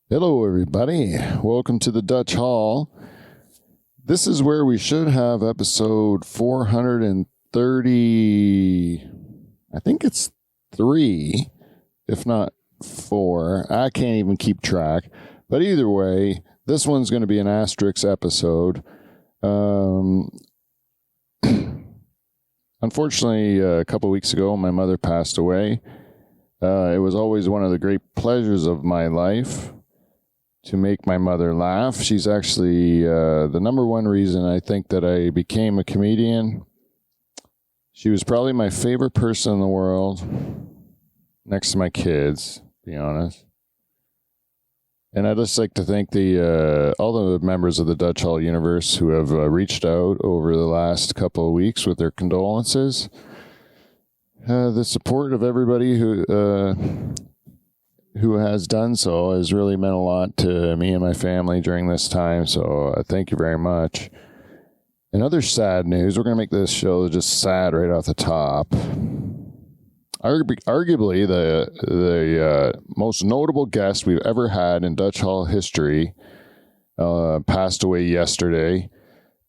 Hello, everybody. Welcome to the Dutch Hall. This is where we should have episode 430. I think it's 3, if not 4. I can't even keep track. But either way, this one's going to be an asterisk episode. Unfortunately, a couple weeks ago, my mother passed away. It was always one of the great pleasures of my life to make my mother laugh. She's actually the number one reason I think that I became a comedian. She was probably my favorite person in the world, next to my kids, to be honest. And I'd just like to thank all the members of the Dutch Hall universe who have reached out over the last couple of weeks with their condolences. The support of everybody who has done so has really meant a lot to me and my family during this time, so thank you very much. In other sad news, we're going to make this show just sad right off the top. Arguably, the most notable guest we've ever had in Dutch Hall history passed away yesterday.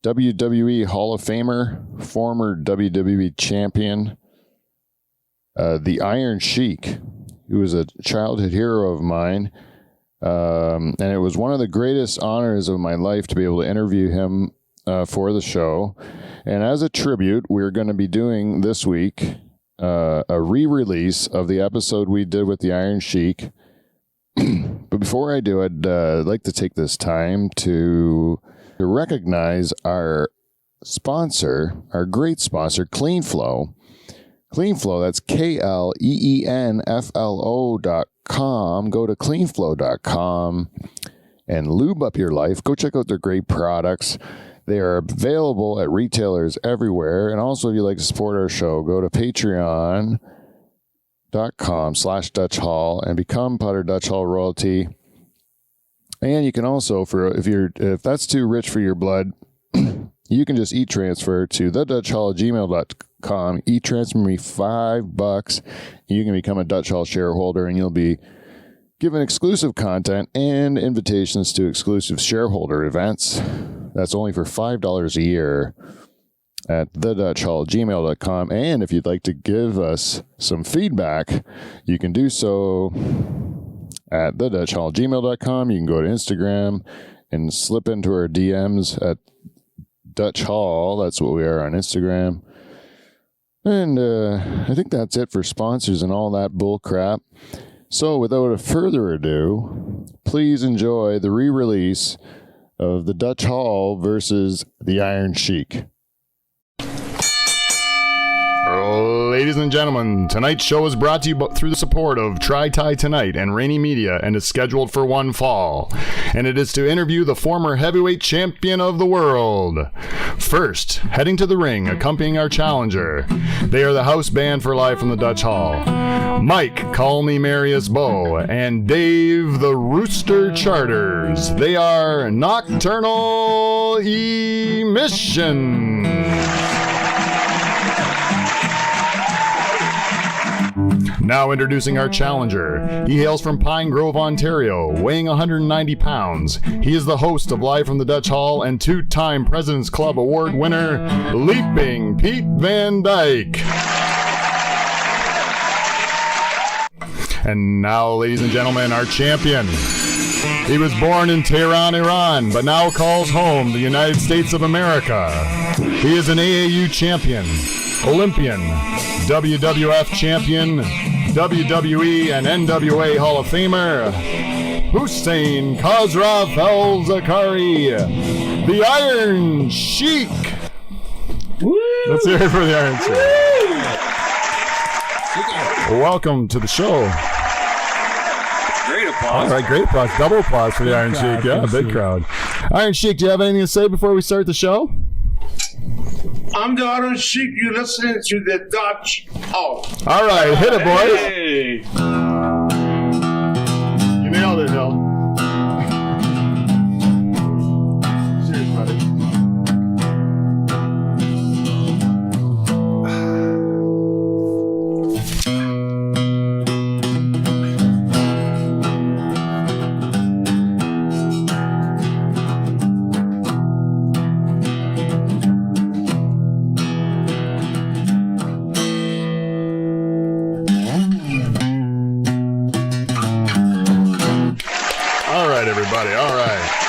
WWE Hall of Famer, former WWE champion, the Iron Sheik. He was a childhood hero of mine, and it was one of the greatest honors of my life to be able to interview him for the show. And as a tribute, we're going to be doing this week a re-release of the episode we did with the Iron Sheik. But before I do, I'd like to take this time to recognize our sponsor, our great sponsor, CleanFlow. CleanFlow, that's KLEENFLO.com. Go to cleanflow.com and lube up your life. Go check out their great products. They are available at retailers everywhere. And also, if you'd like to support our show, go to patreon.com/Dutch Hall and become part of Dutch Hall royalty. And you can also, if that's too rich for your blood, you can just e-transfer to thedutchhall@gmail.com. E-transfer me $5. You can become a Dutch Hall shareholder, and you'll be given exclusive content and invitations to exclusive shareholder events. That's only for $5 a year at thedutchhall@gmail.com. And if you'd like to give us some feedback, you can do so at thedutchhall@gmail.com. You can go to Instagram and slip into our DMs at Dutch Hall. That's what we are on Instagram. And I think that's it for sponsors and all that bull crap. So without further ado, please enjoy the re-release of the Dutch Hall versus the Iron Sheik. Ladies and gentlemen, tonight's show is brought to you through the support of Tri-Tie Tonight and Rainy Media, and is scheduled for one fall. And it is to interview the former heavyweight champion of the world. First, heading to the ring, accompanying our challenger, they are the house band for Live from the Dutch Hall. Mike, Call Me Marius Bow, and Dave the Rooster Charters. They are Nocturnal Emission. Now introducing our challenger. He hails from Pine Grove, Ontario, weighing 190 pounds. He is the host of Live from the Dutch Hall and two-time President's Club Award winner, Leaping Pete Van Dyke. And now, ladies and gentlemen, our champion. He was born in Tehran, Iran, but now calls home the United States of America. He is an AAU champion, Olympian, WWF champion, WWE and NWA Hall of Famer, Hussein Khosrow El-Zakari, the Iron Sheik. Woo! Let's hear it for the Iron Sheik. Welcome to the show. Great applause. All right, great applause. Double applause for the Iron Sheik. Yeah, big crowd. Iron Sheik, do you have anything to say before we start the show? I'm the Iron Sheik. You're listening to the Dutch Hall. All right, hit it, boys. Hey. You nailed it, Hill. Cheers, buddy. right, everybody. All right.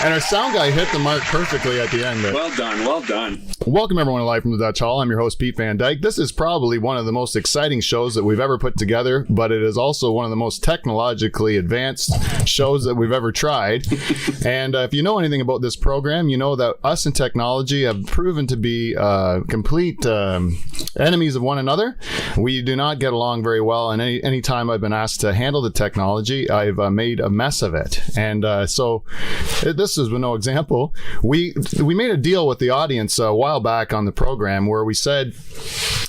And our sound guy hit the mark perfectly at the end there. Well done. Well done. Welcome, everyone, to Live from the Dutch Hall. I'm your host, Pete Van Dyke. This is probably one of the most exciting shows that we've ever put together, but it is also one of the most technologically advanced shows that we've ever tried. And if you know anything about this program, you know that us and technology have proven to be complete enemies of one another. We do not get along very well, and any time I've been asked to handle the technology, I've made a mess of it. And so this is no example. We made a deal with the audience a while back on the program where we said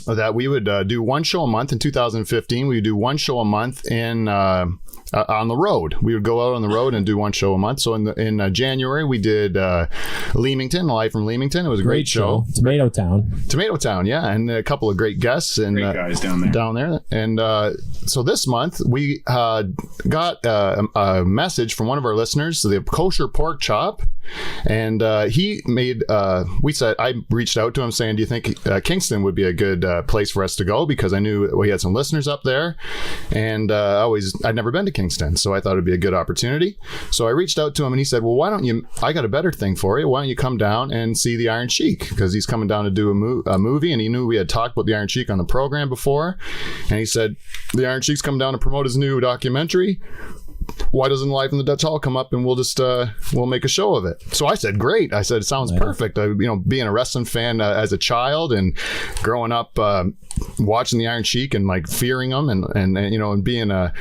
that we would do one show a month in 2015. We would do one show a month in on the road. We would go out on the road and do one show a month. So in January, we did Leamington, Live from Leamington. It was a great show. Tomato Town, yeah, and a couple of great guests and Great guys down there. And so this month we got a message from one of our listeners, the Kosher Pork Chop, and he made. I reached out to him saying, "Do you think Kingston would be a good place for us to go?" Because I knew we had some listeners up there, and I'd never been to Kingston, so I thought it'd be a good opportunity. So I reached out to him, and he said, "Well, why don't you? I got a better thing for you. Why don't you come down and see the Iron Sheik? Because he's coming down to do a movie, and he knew we had talked about the Iron Sheik on the program before, and he said the Iron Sheik's coming down to promote his new documentary. Why doesn't Live in the Dutch Hall come up and we'll just we'll make a show of it?" So I said, "Great." I said, "It sounds perfect." Being a wrestling fan as a child and growing up watching the Iron Sheik and like fearing him and being a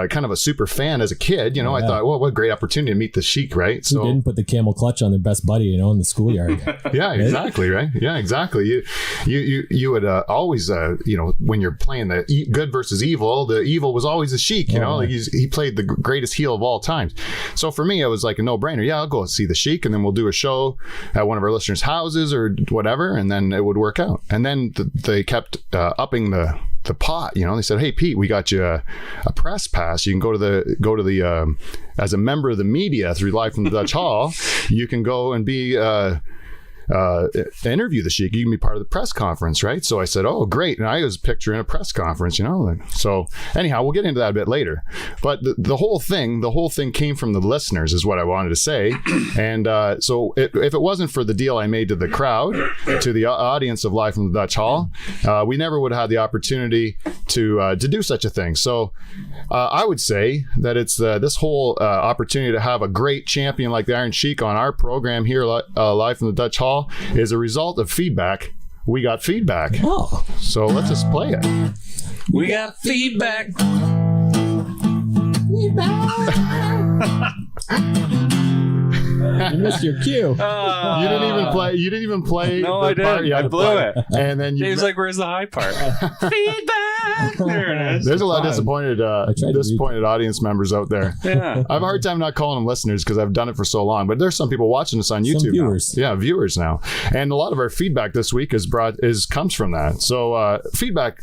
kind of a super fan as a kid, I thought, well, what a great opportunity to meet the Sheik, right? So didn't put the camel clutch on their best buddy, in the schoolyard. Yeah, exactly, right? Yeah, exactly. You would always, when you're playing the good versus evil, the evil was always the Sheik. He played the greatest heel of all times. So for me, it was like a no-brainer. Yeah, I'll go see the Sheik, and then we'll do a show at one of our listeners' houses or whatever, and then it would work out. And then they kept upping the pot. They said, "Hey, Pete, we got you a press pass. You can go to the as a member of the media through Live from the Dutch Hall, you can go and be interview the Sheik. You can be part of the press conference, right?" So I said, "Oh, great." And I was picturing a press conference, So anyhow, we'll get into that a bit later. But the whole thing came from the listeners is what I wanted to say. And so if it wasn't for the deal I made to the crowd, to the audience of Live from the Dutch Hall, we never would have had the opportunity to do such a thing. So I would say that it's this whole opportunity to have a great champion like the Iron Sheik on our program here, Live from the Dutch Hall, is a result of feedback. We got feedback. Oh. So let's just play it. We got feedback. You missed your cue. You didn't even play. No, the I part didn't. you had I to blew play. it. And then Dave's like, "Where's the high part?" Feedback. There it is. There's a lot of disappointed audience members out there. Yeah. I have a hard time not calling them listeners because I've done it for so long. But there's some people watching us on YouTube. Some viewers. Now. Yeah, viewers now. And a lot of our feedback this week comes from that. So feedback,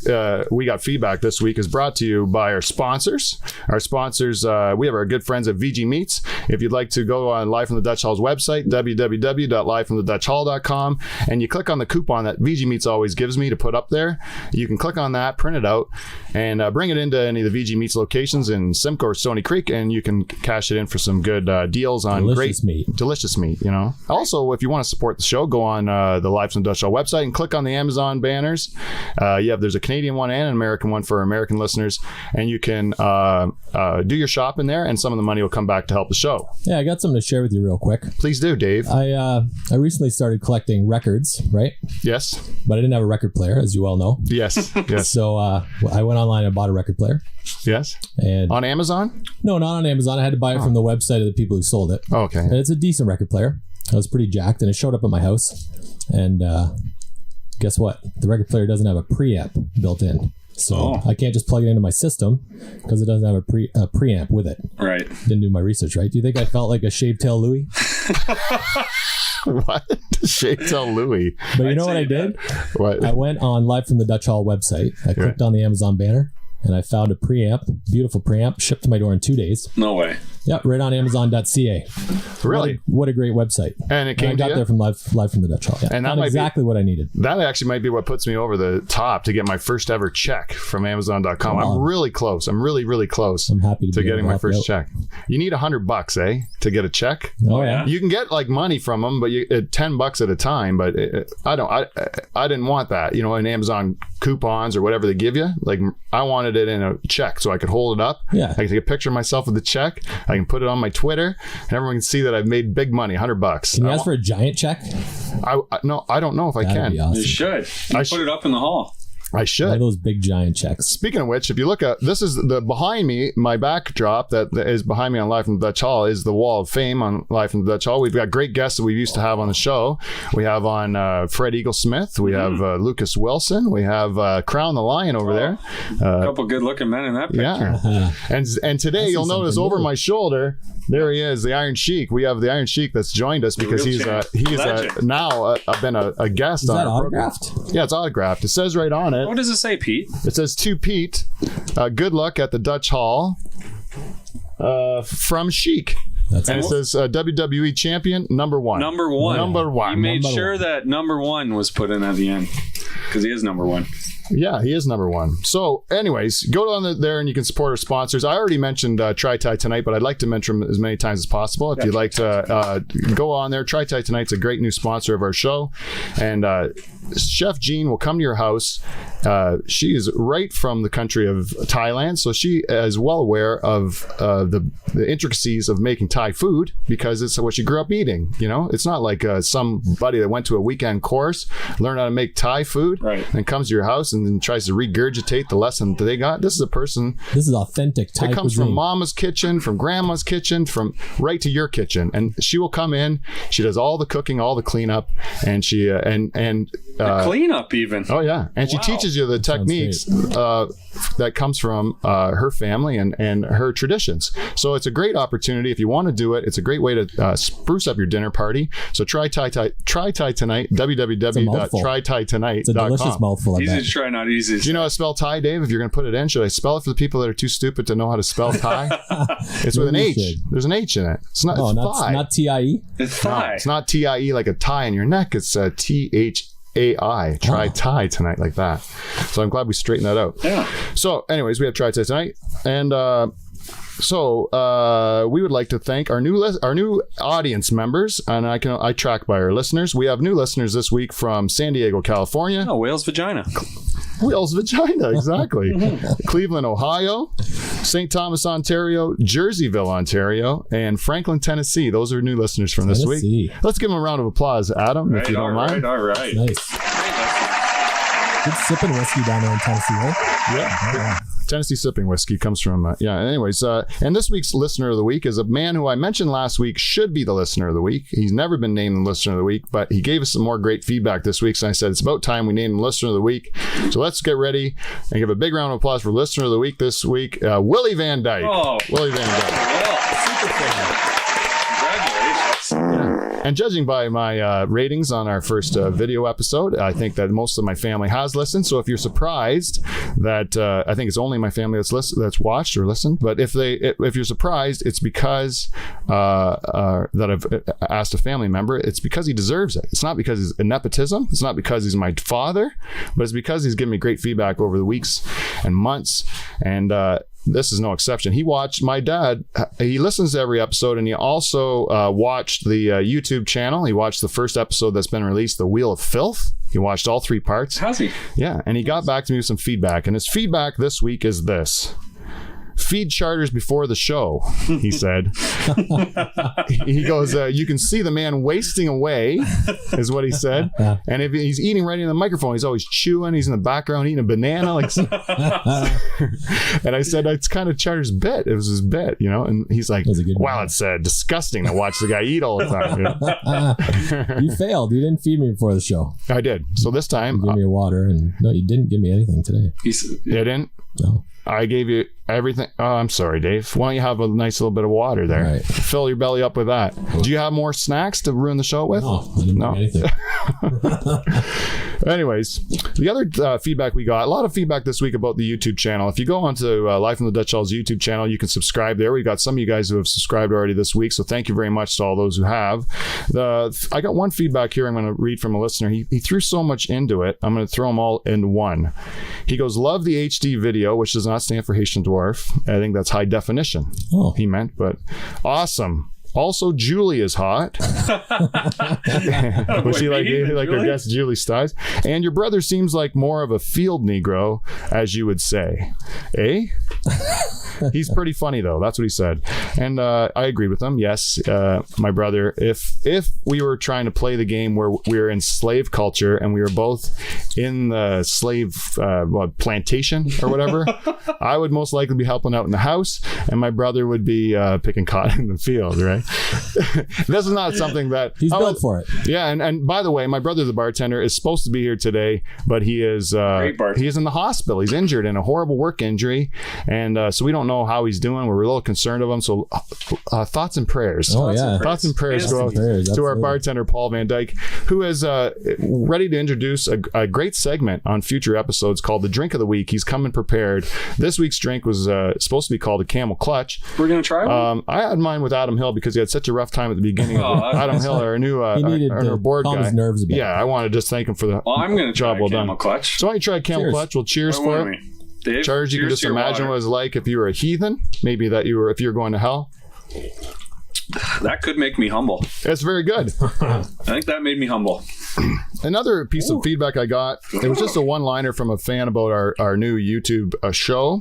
we got feedback this week is brought to you by our sponsors. Our sponsors, we have our good friends at VG Meats. If you'd like to go on Live from the Dutch Hall's website, www.livefromthedutchhall.com, and you click on the coupon that VG Meats always gives me to put up there. You can click on that, print it out, and bring it into any of the VG Meats locations in Simcoe or Stony Creek, and you can cash it in for some good deals on delicious meat. Also, if you want to support the show, go on the Live from the Dutch Hall website and click on the Amazon banners. There's a Canadian one and an American one for American listeners, and you can do your shopping there, and some of the money will come back to help the show. Yeah, I got something to share with you real quick. Please do, Dave. I recently started collecting records, right? Yes. But I didn't have a record player, as you well know. Yes. Yes. So I went online and bought a record player. Yes. And on Amazon? No, not on Amazon. I had to buy it from the website of the people who sold it. Oh, okay. And it's a decent record player. I was pretty jacked, and it showed up at my house. And guess what? The record player doesn't have a preamp built in. So I can't just plug it into my system because it doesn't have a preamp with it. Right. Didn't do my research right. Do you think I felt like a shaved tail Louie? What? Shaved tail Louie. But you know what I did? What? I went on Live from the Dutch Hall website. I clicked on the Amazon banner, and I found a preamp, beautiful preamp, shipped to my door in 2 days. No way. Yeah, right on Amazon.ca. Really? What a great website. And it came I got to you? there from live from the Dutch Hall. Yeah. And that Found might exactly what I needed. That actually might be what puts me over the top to get my first ever check from Amazon.com. Wow. I'm really close. I'm really, really close I'm happy to be getting able to my help you first out. check. You need $100, eh, to get a check. Oh yeah. You can get like money from them, but $10 at a time. But I didn't want that. In Amazon coupons or whatever they give you. Like I wanted it in a check so I could hold it up. Yeah. I can take a picture of myself with the check. I can put it on my Twitter, and everyone can see that I've made big money, $100. Can you ask for a giant check? No, I don't know if I That'd can. be awesome. You should. Put it up in the hall. I should. One of those big giant checks. Speaking of which, if you look at this, is the behind me, my backdrop that is behind me on Live from the Dutch Hall is the Wall of Fame on Live from the Dutch Hall. We've got great guests that we used to have on the show. We have on Fred Eagle Smith. We have Lucas Wilson. We have Crown the Lion over there. A couple good-looking men in that picture. Yeah. And today you'll notice over my shoulder, there he is, the Iron Sheik. We have the Iron Sheik that's joined us because he's now been a guest Is on that our program. autographed? Yeah, it's autographed. It says right on it. What does it say, Pete? It says to Pete, good luck at the Dutch Hall from Sheik. That's And it says WWE champion number one. Number one. Number one. You made Number sure one. that number one was put in at the end because he is number one. Yeah, he is number one. So, anyways, go on there and you can support our sponsors. I already mentioned Try Tie Tonight, but I'd like to mention them as many times as possible. If you'd like to go on there, Try Tie Tonight's a great new sponsor of our show. And Chef Jean will come to your house. She is right from the country of Thailand, so she is well aware of the intricacies of making Thai food because it's what she grew up eating. It's not like somebody that went to a weekend course, learned how to make Thai food, Right. and comes to your house and then tries to regurgitate the lesson that they got. This is a person This is authentic Thai that comes cuisine. from mama's kitchen, from grandma's kitchen, from right to your kitchen. And she will come in. She does all the cooking, all the cleanup, and she Cleanup even. oh yeah, and she Wow. teaches you the techniques that comes from her family and her traditions. So it's a great opportunity if you want to do it. It's a great way to spruce up your dinner party. So try Thai tonight. www.trythaitonight.com. It's a delicious mouthful. I Easy bet. to try, not easy. Do you know how to spell Thai, Dave? If you're going to put it in, should I spell it for the people that are too stupid to know how to spell Thai? It's with an Maybe H. you should. There's an H in it. It's not. Oh, It's not thigh. not TIE. It's No, Thai. it's not TIE like a tie in your neck. It's THAI. Try Thai tonight like that. So I'm glad we straightened that out. Yeah. So, anyways, we have Try Thai tonight, and we would like to thank our new audience members, and I track by our listeners. We have new listeners this week from San Diego, California. Oh, whale's vagina. Whale's vagina, exactly. Cleveland, Ohio, St. Thomas, Ontario, Jerseyville, Ontario, and Franklin, Tennessee. Those are new listeners from this Tennessee. week. Let's give them a round of applause, Adam, if you don't mind. All right. Nice. Good sipping whiskey down there in Tennessee, right? Yeah. Tennessee sipping whiskey comes from anyways, and this week's listener of the week is a man who I mentioned last week should be the listener of the week. He's never been named the listener of the week, but he gave us some more great feedback this week, so I said it's about time we named him listener of the week. So let's get ready and give a big round of applause for listener of the week this week, Willie Van Dyke. Oh. Willie Van Dyke. Well, super fan. Congratulations. And judging by my ratings on our first video episode, I think that most of my family has listened. So if you're surprised that I think it's only my family that's watched or listened, but if you're surprised, it's because that I've asked a family member. It's because he deserves it. It's not because he's a nepotism. It's not because he's my father, but it's because he's given me great feedback over the weeks and months. And this is no exception. He watched my dad. He listens to every episode, and he also watched the YouTube channel. He watched the first episode that's been released, The Wheel of Filth. He watched all 3 parts. How's he? Yeah, and he got back to me with some feedback. And his feedback this week is this. Feed charters before the show, he said. He goes, you can see the man wasting away, is what he said. And if he's eating right in the microphone, he's always chewing. He's in the background eating a banana. And I said, it's kind of Charter's bit. It was his bit, And he's like, wow, it's disgusting to watch the guy eat all the time. You failed. You didn't feed me before the show. I did. So this time, You gave me a water, and no, you didn't give me anything today. I didn't. No. I gave you everything. Oh, I'm sorry, Dave. Why don't you have a nice little bit of water there? Right. Fill your belly up with that. Do you have more snacks to ruin the show with? No, I didn't bring anything. Anyways, the other feedback we got, a lot of feedback this week about the YouTube channel. If you go onto Life from the Dutch Hall's YouTube channel, you can subscribe there. We got some of you guys who have subscribed already this week, so thank you very much to all those who have. I got one feedback here I'm going to read from a listener. He threw so much into it. I'm going to throw them all in one. He goes, love the HD video, which does not stand for Haitian Dwarf. I think that's high definition. Oh. He meant, but awesome. Also, Julie is hot. Was she like our guest Julie Stiles? And your brother seems like more of a field Negro, as you would say. Eh? He's pretty funny, though. That's what he said. And I agreed with him. Yes, my brother, if we were trying to play the game where we were in slave culture and we were both in the slave plantation or whatever, I would most likely be helping out in the house, and my brother would be picking cotton in the field, right? This is not something that he's built for it. Yeah, and by the way, my brother, the bartender, is supposed to be here today, but he is in the hospital. He's injured in a horrible work injury, and so we don't know how he's doing. We're a little concerned of him. So thoughts and prayers. Thoughts and prayers go to our bartender Paul Van Dyke, who is ready to introduce a great segment on future episodes called the Drink of the Week. He's coming prepared. This week's drink was supposed to be called a Camel Clutch. We're gonna try one. I had mine with Adam Hill because he had such a rough time at the beginning. Adam Hill, our new our board guy. His nerves a bit. Yeah, I want to just thank him for the I'm gonna job try well Camel done. Clutch. So why don't you try Camel Clutch? Well, cheers for it. Dave, Charles, you can just imagine what it was like if you were a heathen. Maybe if you were going to hell. That could make me humble. It's very good. I think that made me humble. Another piece of feedback I got, it was just a one-liner from a fan about our new YouTube show,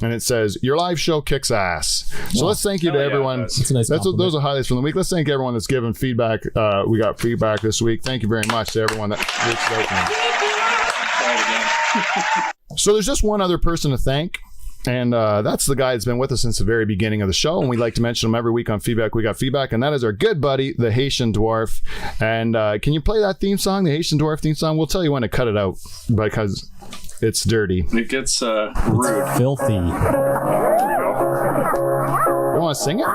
and it says, your live show kicks ass. So let's thank you to everyone. That's a nice those are highlights from the week. Let's thank everyone that's given feedback. We got feedback this week. Thank you very much to everyone that reached out. So there's just one other person to thank. And that's the guy that's been with us since the very beginning of the show. And we like to mention him every week on Feedback. We got feedback. And that is our good buddy, the Haitian Dwarf. And can you play that theme song, the Haitian Dwarf theme song? We'll tell you when to cut it out because it's dirty. It gets rude. It's filthy. You want to sing it?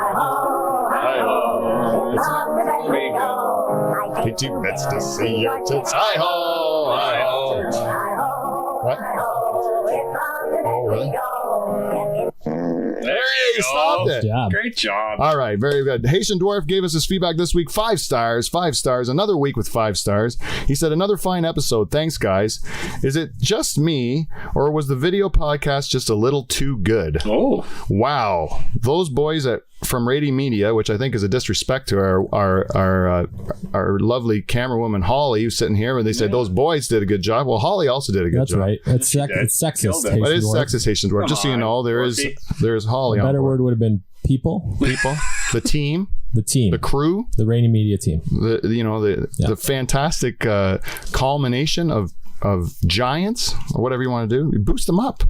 He too bets to see your tits. Hi-ho! Hi-ho! What? Oh, really? There you stopped go. it. Great job. All right, very good. Haitian Dwarf gave us his feedback this week. 5 stars, 5 stars. Another week with 5 stars. He said, another fine episode. Thanks, guys. Is it just me, or was the video podcast just a little too good? Oh. Wow. Those boys from Rady Media, which I think is a disrespect to our lovely camerawoman Holly, who's sitting here, and they said those boys did a good job. Well, Holly also did a good job. That's right. It's sexist. But it is sexist, Haitian Dwarf. Just so you know, there's Holly. A better word would have been people, the team, the crew, the Rainy Media team. The fantastic culmination of giants, or whatever you want to do. You boost them up.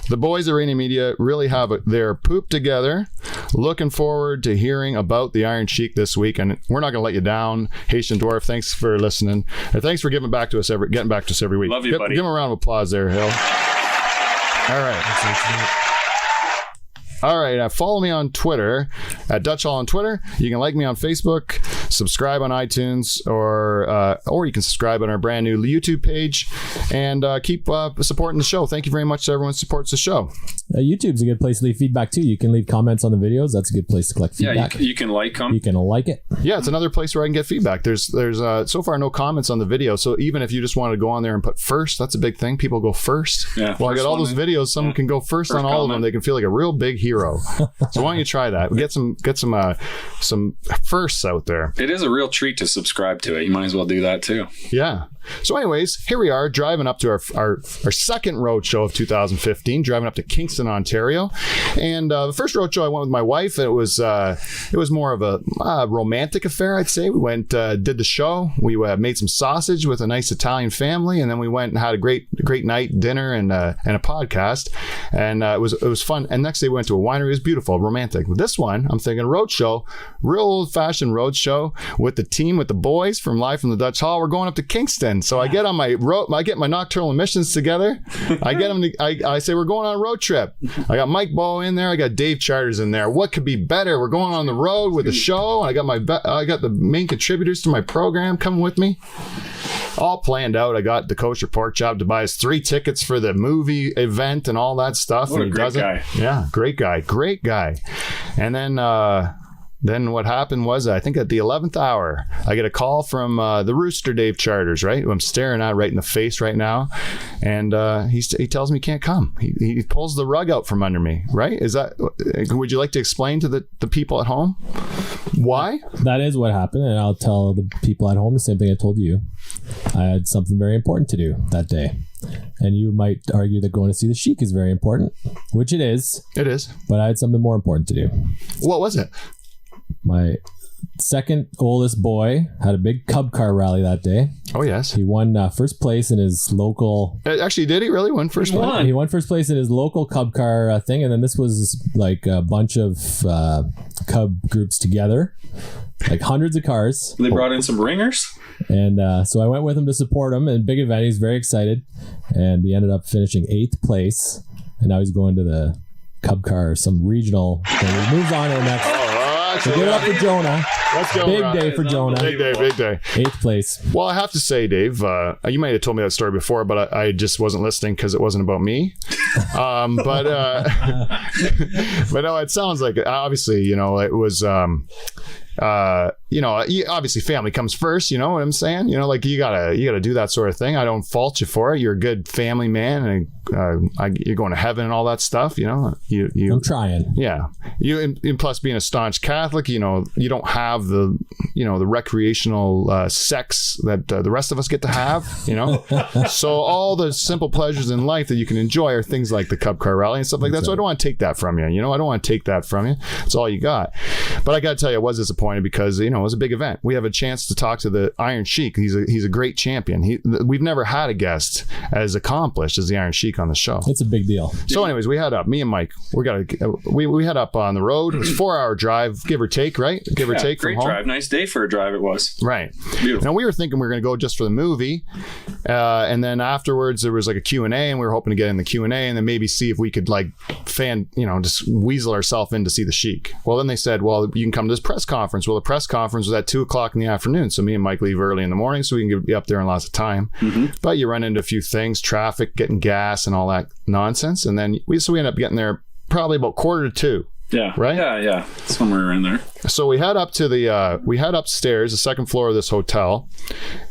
The boys at Rainy Media really have their poop together. Looking forward to hearing about the Iron Sheik this week, and we're not going to let you down. Haitian Dwarf, thanks for listening, and thanks for getting back to us every week. Love you, buddy. Give him a round of applause there, Hill. All right. All right, follow me on Twitter at Dutch Hall on Twitter. You can like me on Facebook, subscribe on iTunes, or you can subscribe on our brand new YouTube page, and keep supporting the show. Thank you very much to everyone who supports the show. YouTube's a good place to leave feedback too. You can leave comments on the videos. That's a good place to collect feedback. Yeah, you can like them. You can like it. Yeah, it's another place where I can get feedback. There's so far no comments on the video. So even if you just want to go on there and put first, that's a big thing. People go first. Yeah. Well, I got all those videos. Someone can go first on all of them. They can feel like a real big hero. So why don't you try that? Get some firsts out there. It is a real treat to subscribe to it. You might as well do that too. Yeah. So anyways, here we are driving up to our second road show of 2015, driving up to Kingston, Ontario. And the first road show I went with my wife. It was more of a romantic affair, I'd say. We went, did the show. We made some sausage with a nice Italian family, and then we went and had a great night, dinner, and a podcast. And it was fun. And next day we went to a winery. It was beautiful, romantic. With this one, I'm thinking road show, real old-fashioned road show with the team, with the boys from Live from the Dutch Hall. We're going up to Kingston. So I get on I get my nocturnal emissions together. I get them. I say we're going on a road trip. I got Mike Bowe in there. I got Dave Charters in there. What could be better? We're going on the road with the show. I got the main contributors to my program coming with me. all planned out. I got the kosher pork chop to buy us 3 tickets for the movie event and all that stuff. What and a great guy. Yeah, great guy. And then what happened was, I think at the 11th hour, I get a call from the Rooster Dave Charters, right? Who I'm staring at right in the face right now. And he tells me he can't come. He pulls the rug out from under me, right? Would you like to explain to the people at home why? That is what happened, and I'll tell the people at home the same thing I told you. I had something very important to do that day. And you might argue that going to see the Sheik is very important, which it is. It is. But I had something more important to do. What was it? My second oldest boy had a big Cub car rally that day. Oh, yes. He won first place in his local... Actually, did he really win first place? He won first place in his local Cub car thing, and then this was like a bunch of Cub groups together, like hundreds of cars. They brought in some ringers. And so I went with him to support him, and big event. He's very excited, and he ended up finishing 8th place, and now he's going to the Cub car, some regional thing. He moves on to the next... So give it up for Jonah. Let's go. Big day for Jonah. Big day. 8th place. Well, I have to say, Dave, you might have told me that story before, but I just wasn't listening because it wasn't about me. But no, it sounds like, obviously, it was... obviously family comes first, you know what I'm saying? Like you gotta do that sort of thing. I don't fault you for it. You're a good family man, and you're going to heaven and all that stuff, I'm trying. Yeah. And plus being a staunch Catholic, you don't have the recreational sex that the rest of us get to have, So all the simple pleasures in life that you can enjoy are things like the Cub car rally and stuff like that. So I don't want to take that from you. I don't want to take that from you. It's all you got. But I got to tell you, I was disappointed because, it was a big event. We have a chance to talk to the Iron Sheik. He's a great champion. We've never had a guest as accomplished as the Iron Sheik on the show. It's a big deal. So anyways, we head up. Me and Mike, we head up on the road. It was a 4-hour drive, give or take, right? Give or take from home. Great drive. Nice day for a drive it was. Right. Beautiful. Now we were thinking we were going to go just for the movie. And then afterwards there was like a Q&A, and we were hoping to get in the Q&A and then maybe see if we could just weasel ourselves in to see the Sheik. Well, then they said, well, you can come to this press conference. Well, the press conference was at 2:00 in the afternoon. So me and Mike leave early in the morning so we can be up there in lots of time. Mm-hmm. But you run into a few things, traffic, getting gas and all that nonsense. And then we end up getting there probably about 1:45. Yeah. Right? Yeah. Somewhere in there. So we head up to we head upstairs, the second floor of this hotel,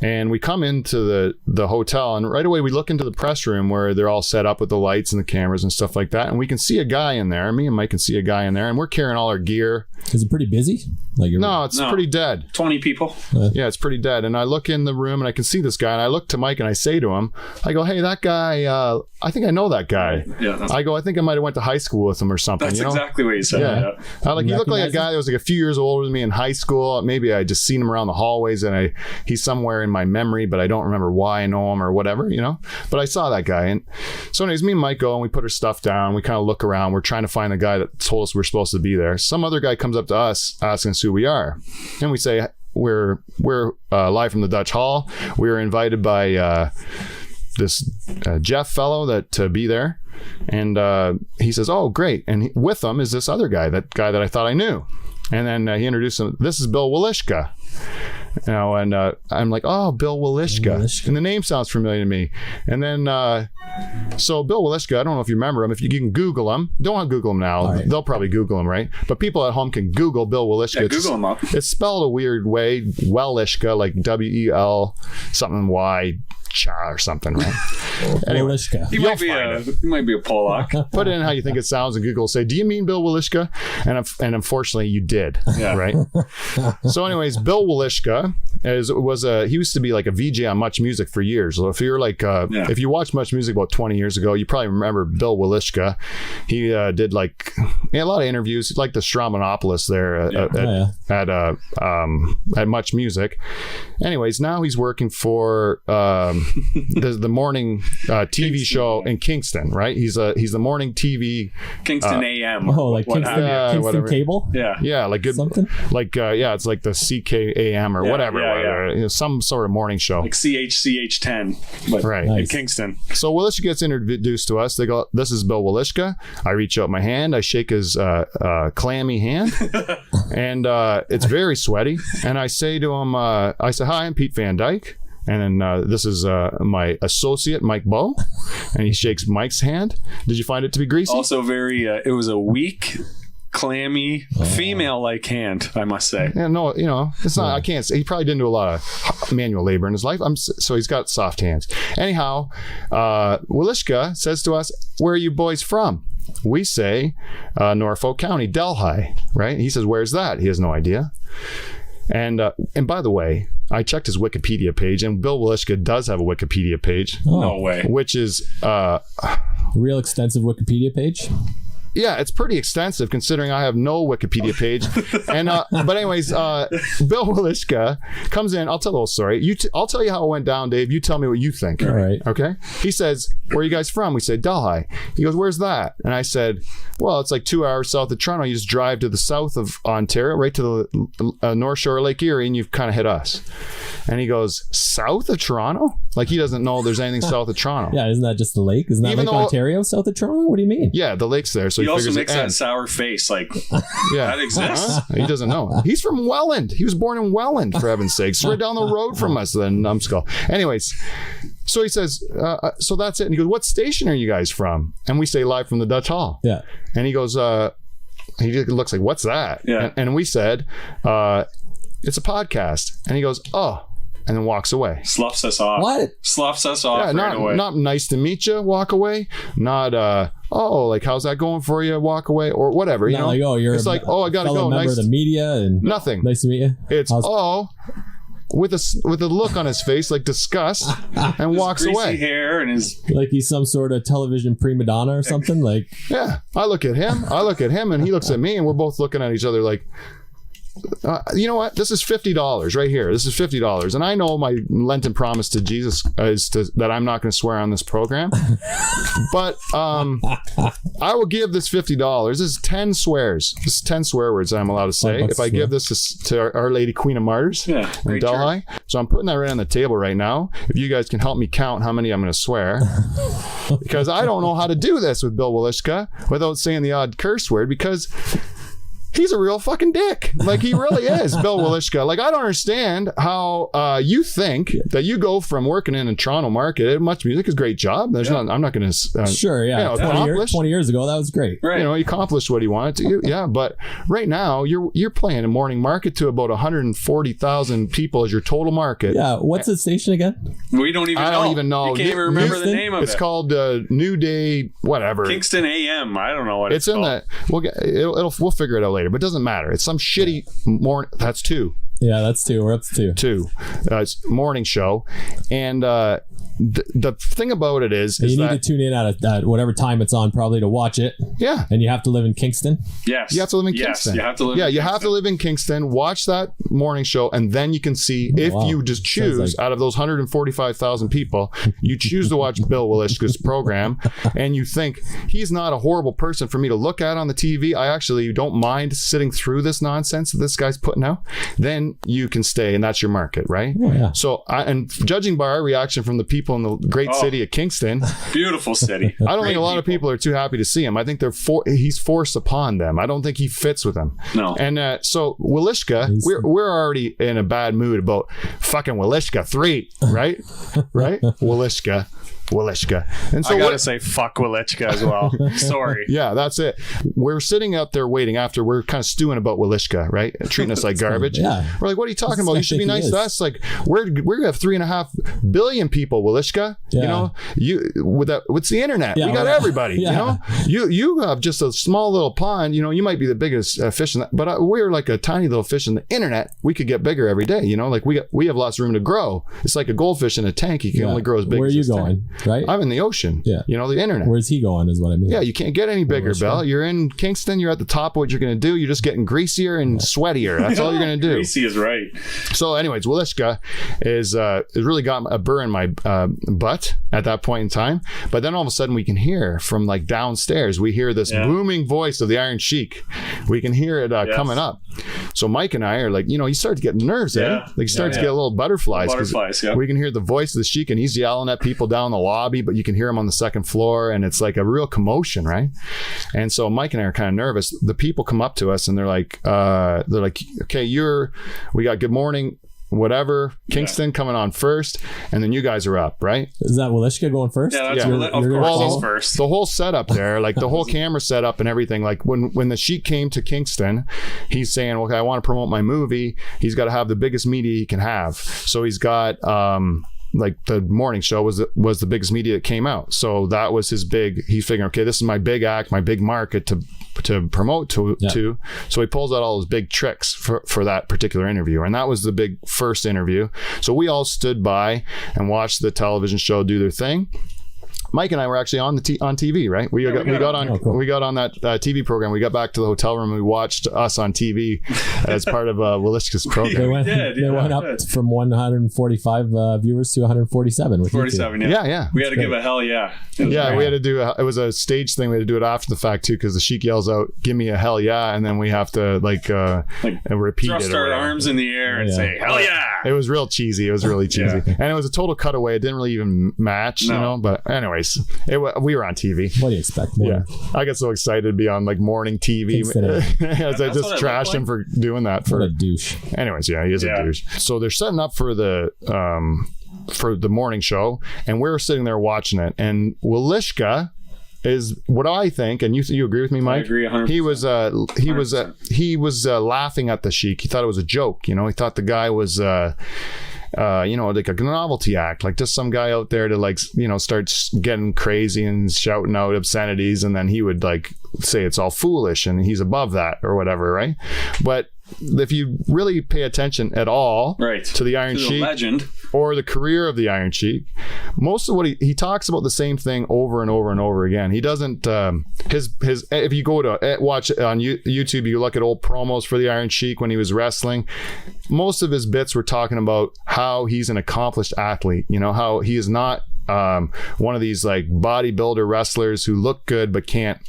and we come into the hotel, and right away we look into the press room where they're all set up with the lights and the cameras and stuff like that. And we can see a guy in there. Me and Mike can see a guy in there, and we're carrying all our gear. Is it pretty busy? No, it's pretty dead. 20 people. Yeah, it's pretty dead. And I look in the room and I can see this guy, and I look to Mike and I say to him, I go, hey, that guy, I think I know that guy. Yeah. I go, I think I might have went to high school with him or something. That's exactly what he said. Yeah. He looked like a guy that was like a few years older than me in high school. Maybe I just seen him around the hallways, and he's somewhere in my memory, but I don't remember why I know him or whatever, But I saw that guy. And so anyways, me and Mike go and we put our stuff down. We kind of look around. We're trying to find the guy that told us we're supposed to be there. Some other guy comes up to us asking us who we are. And we say, we're live from the Dutch Hall. We were invited by this Jeff fellow to be there. And he says, oh, great. And with him is this other guy, that I thought I knew. And then he introduced him. This is Bill Walishka. And I'm like, oh, Bill Walishka. And the name sounds familiar to me. And then, so Bill Walishka, I don't know if you remember him. If you can Google him, don't want to Google him now. Right. They'll probably Google him, right? But people at home can Google Bill Walishka. Yeah, Google him up. It's spelled a weird way, Welishka, like W-E-L something Y. Cha or something, right? Anyway, he might be a Polak. Put in how you think it sounds, and Google will say, "Do you mean Bill Walishka?" And unfortunately, you did. Yeah. Right. So, anyways, Bill Walishka he used to be like a VJ on Much Music for years. So if you're like if you watched Much Music about 20 years ago, you probably remember Bill Walishka. He did like a lot of interviews, like the Straumanopoulos there at Much Music. Anyways, now he's working for the morning TV show in Kingston, right? He's the morning TV Kingston AM. Like Kingston Cable. Yeah, like good something. Like it's like the CKAM or whatever. Some sort of morning show, like CHCH10, but right in Kingston. So Walishka gets introduced to us. They go, "This is Bill Walishka." I reach out my hand. I shake his clammy hand, and it's very sweaty. And I say to him, "I say, hi, I'm Pete Van Dyke." And then this is my associate, Mike Bow, and he shakes Mike's hand. Did you find it to be greasy? Also very, it was a weak, clammy, female-like hand, I must say. Yeah, no, it's not. I can't say. He probably didn't do a lot of manual labor in his life. So he's got soft hands. Anyhow, Walishka says to us, "Where are you boys from?" We say, Norfolk County, Delhi, right? He says, "Where's that?" He has no idea. And by the way, I checked his Wikipedia page, and Bill Walishka does have a Wikipedia page. No way. Which is real extensive Wikipedia page. Yeah, it's pretty extensive considering I have no Wikipedia page. And but anyways, Bill Walishka comes in. I'll tell the whole story. I'll tell you how it went down, Dave. You tell me what you think. All right. Okay. He says, "Where are you guys from?" We say, "Delhi." He goes, "Where's that?" And I said, "Well, it's like 2 hours south of Toronto. You just drive to the south of Ontario, right to the North Shore of Lake Erie, and you've kind of hit us." And he goes, "South of Toronto?" Like he doesn't know there's anything south of Toronto. Yeah, isn't that just the lake? Isn't that Even Lake though- Ontario south of Toronto? What do you mean? Yeah, the lake's there. So He he also figures makes it that ends. sour face, like, Yeah. that exists? He doesn't know. He's from Welland. He was born in Welland, for heaven's sakes. Right down the road from us, the numbskull. Anyways, so he says, so that's it. And he goes, "What station are you guys from?" And we say, "Live from the Dutch Hall." Yeah. And he goes, he just looks like, "What's that?" Yeah. And we said, "It's a podcast." And he goes, "Oh," and then walks away. Sloughs us off. What? Sloughs us off Yeah, right away. not nice to meet you, walk away. Not, like, how's that going for you, walk away, or whatever, you Not know? like, oh, you're it's like, oh, I gotta fellow go. member Nice. of the media and Nothing. nice to meet you. It's, How's- with a look on his face like disgust, and walks Greasy away. hair and his like he's some sort of television prima donna or something. Like, Yeah, I look at him, and he looks at me, and we're both looking at each other like, you know what? This is $50 right here. This is $50, and I know my Lenten promise to Jesus is that I'm not going to swear on this program, but I will give this $50. This is 10 swears. This is 10 swear words that I'm allowed to say if I give this to Our Lady Queen of Martyrs in great Delhi. So I'm putting that right on the table right now. If you guys can help me count how many I'm going to swear, because I don't know how to do this with Bill Walishka without saying the odd curse word, because he's a real fucking dick. Like, he really is, Bill Walishka. Like, I don't understand how you think that you go from working in a Toronto market. Much music is a great job. There's not. I'm not going to. sure, yeah. 20 years ago, that was great. right. He accomplished what he wanted to. Yeah, but right now you're playing a morning market to about 140,000 people as your total market. Yeah, what's the station again? We don't even know. I don't even know. You can't even remember the Houston? name of It's it. called New Day, whatever. Kingston AM. I don't know what It's in called. that. We'll figure it out later, but it doesn't matter. It's some shitty morning. That's two. Yeah, that's two. We're up to two. It's morning show, and the thing about it is You need that to tune in at whatever time it's on, probably, to watch it. yeah. And you have to live in Kingston. Yes. You have to live in Yes, Kingston. you have to live Yeah, in you have Kingston. to live in Kingston. Watch that morning show, and then you can see if wow. you just Sounds choose like- out of those 145,000 people, you choose to watch Bill Walishka's program, and you think he's not a horrible person for me to look at on the TV. I actually don't mind sitting through this nonsense that this guy's putting out. Then you can stay, and that's your market, right? Oh, yeah. So, and judging by our reaction from the people in the great city of Kingston, Beautiful city. I don't think a lot of people are too happy to see him. I think he's forced upon them. I don't think he fits with them. No. And so Walishka, we're already in a bad mood about fucking Walishka 3, right? Right? Walishka. And so I gotta say, fuck Walishka as well. Sorry. yeah, that's it. We're sitting out there waiting after we're kind of stewing about Walishka, right? Treating us like garbage. Yeah. We're like, what are you talking about? You should be I think nice he to is. us. Like, we're gonna have 3.5 billion people, Walishka. Yeah. You know, what's the internet? Yeah, we got right. everybody. Yeah. You know, you have just a small little pond. You know, you might be the biggest fish in that, but we're like a tiny little fish in the internet. We could get bigger every day. You know, like we have lots of room to grow. It's like a goldfish in a tank. You can only grow as big. Where are as you this tank. going? Right? I'm in the ocean. Yeah. You know, the internet. Where's he going is what I mean. Yeah, you can't get any bigger, Walishka. Bill. You're in Kingston. You're at the top of what you're going to do. You're just getting greasier and sweatier. That's all you're going to do. Greasy is right. So, anyways, Walishka is really got a burr in my butt at that point in time. But then all of a sudden, we can hear from like downstairs. We hear this booming voice of the Iron Sheik. We can hear it coming up. So Mike and I are like, you start to get nerves, eh? Yeah. Like you start to Yeah. get a little butterflies. 'Cause Butterflies, yeah. We can hear the voice of the Sheik, and he's yelling at people down the lobby, but you can hear him on the second floor, and it's like a real commotion, right? And so Mike and I are kind of nervous. The people come up to us, and they're like, okay, we got good morning. whatever, Kingston coming on first, and then you guys are up, right? Is that Walishka going first? Yeah, that's Yeah. of You're course gonna- he's first. The whole setup there, like the whole camera setup and everything, like when the Sheik came to Kingston, he's saying, okay, I want to promote my movie. He's got to have the biggest media he can have. So he's got like the morning show was the biggest media that came out. So that was his big, he's figuring, okay, this is my big act, my big market to promote to. So he pulls out all his big tricks for that particular interview. And that was the big first interview. So we all stood by and watched the television show do their thing. Mike and I were actually on on TV, right? We got on that TV program. We got back to the hotel room. We watched us on TV as part of Walishka's program. They went up from 145 viewers to 147. With 47, Yeah. We had to give a hell yeah. We had to do it was a stage thing. We had to do it after the fact too, because the Sheik yells out, "Give me a hell yeah," and then we have to repeat thrust it. our arms in the air and say hell yeah. It was real cheesy. It was really cheesy, and it was a total cutaway. It didn't really even match, you know. But anyways, we were on TV. What do you expect? More? Yeah, I get so excited to be on like morning TV. As I just trashed him for doing that. What a douche. Anyways, yeah, he is a douche. So they're setting up for the morning show, and we're sitting there watching it, and Walishka is what I think, and you agree with me, Mike? I agree 100%. He was laughing at the Sheik. He thought it was a joke. You know, he thought the guy was like a novelty act, like just some guy out there to start getting crazy and shouting out obscenities, and then he would like say it's all foolish and he's above that or whatever, right? But if you really pay attention at all to the Iron Sheik legend or the career of the Iron Sheik, most of what he talks about the same thing over and over and over again. He doesn't his if you go to watch on YouTube, you look at old promos for the Iron Sheik when he was wrestling, most of his bits were talking about how he's an accomplished athlete, you know, how he is not one of these like bodybuilder wrestlers who look good but can't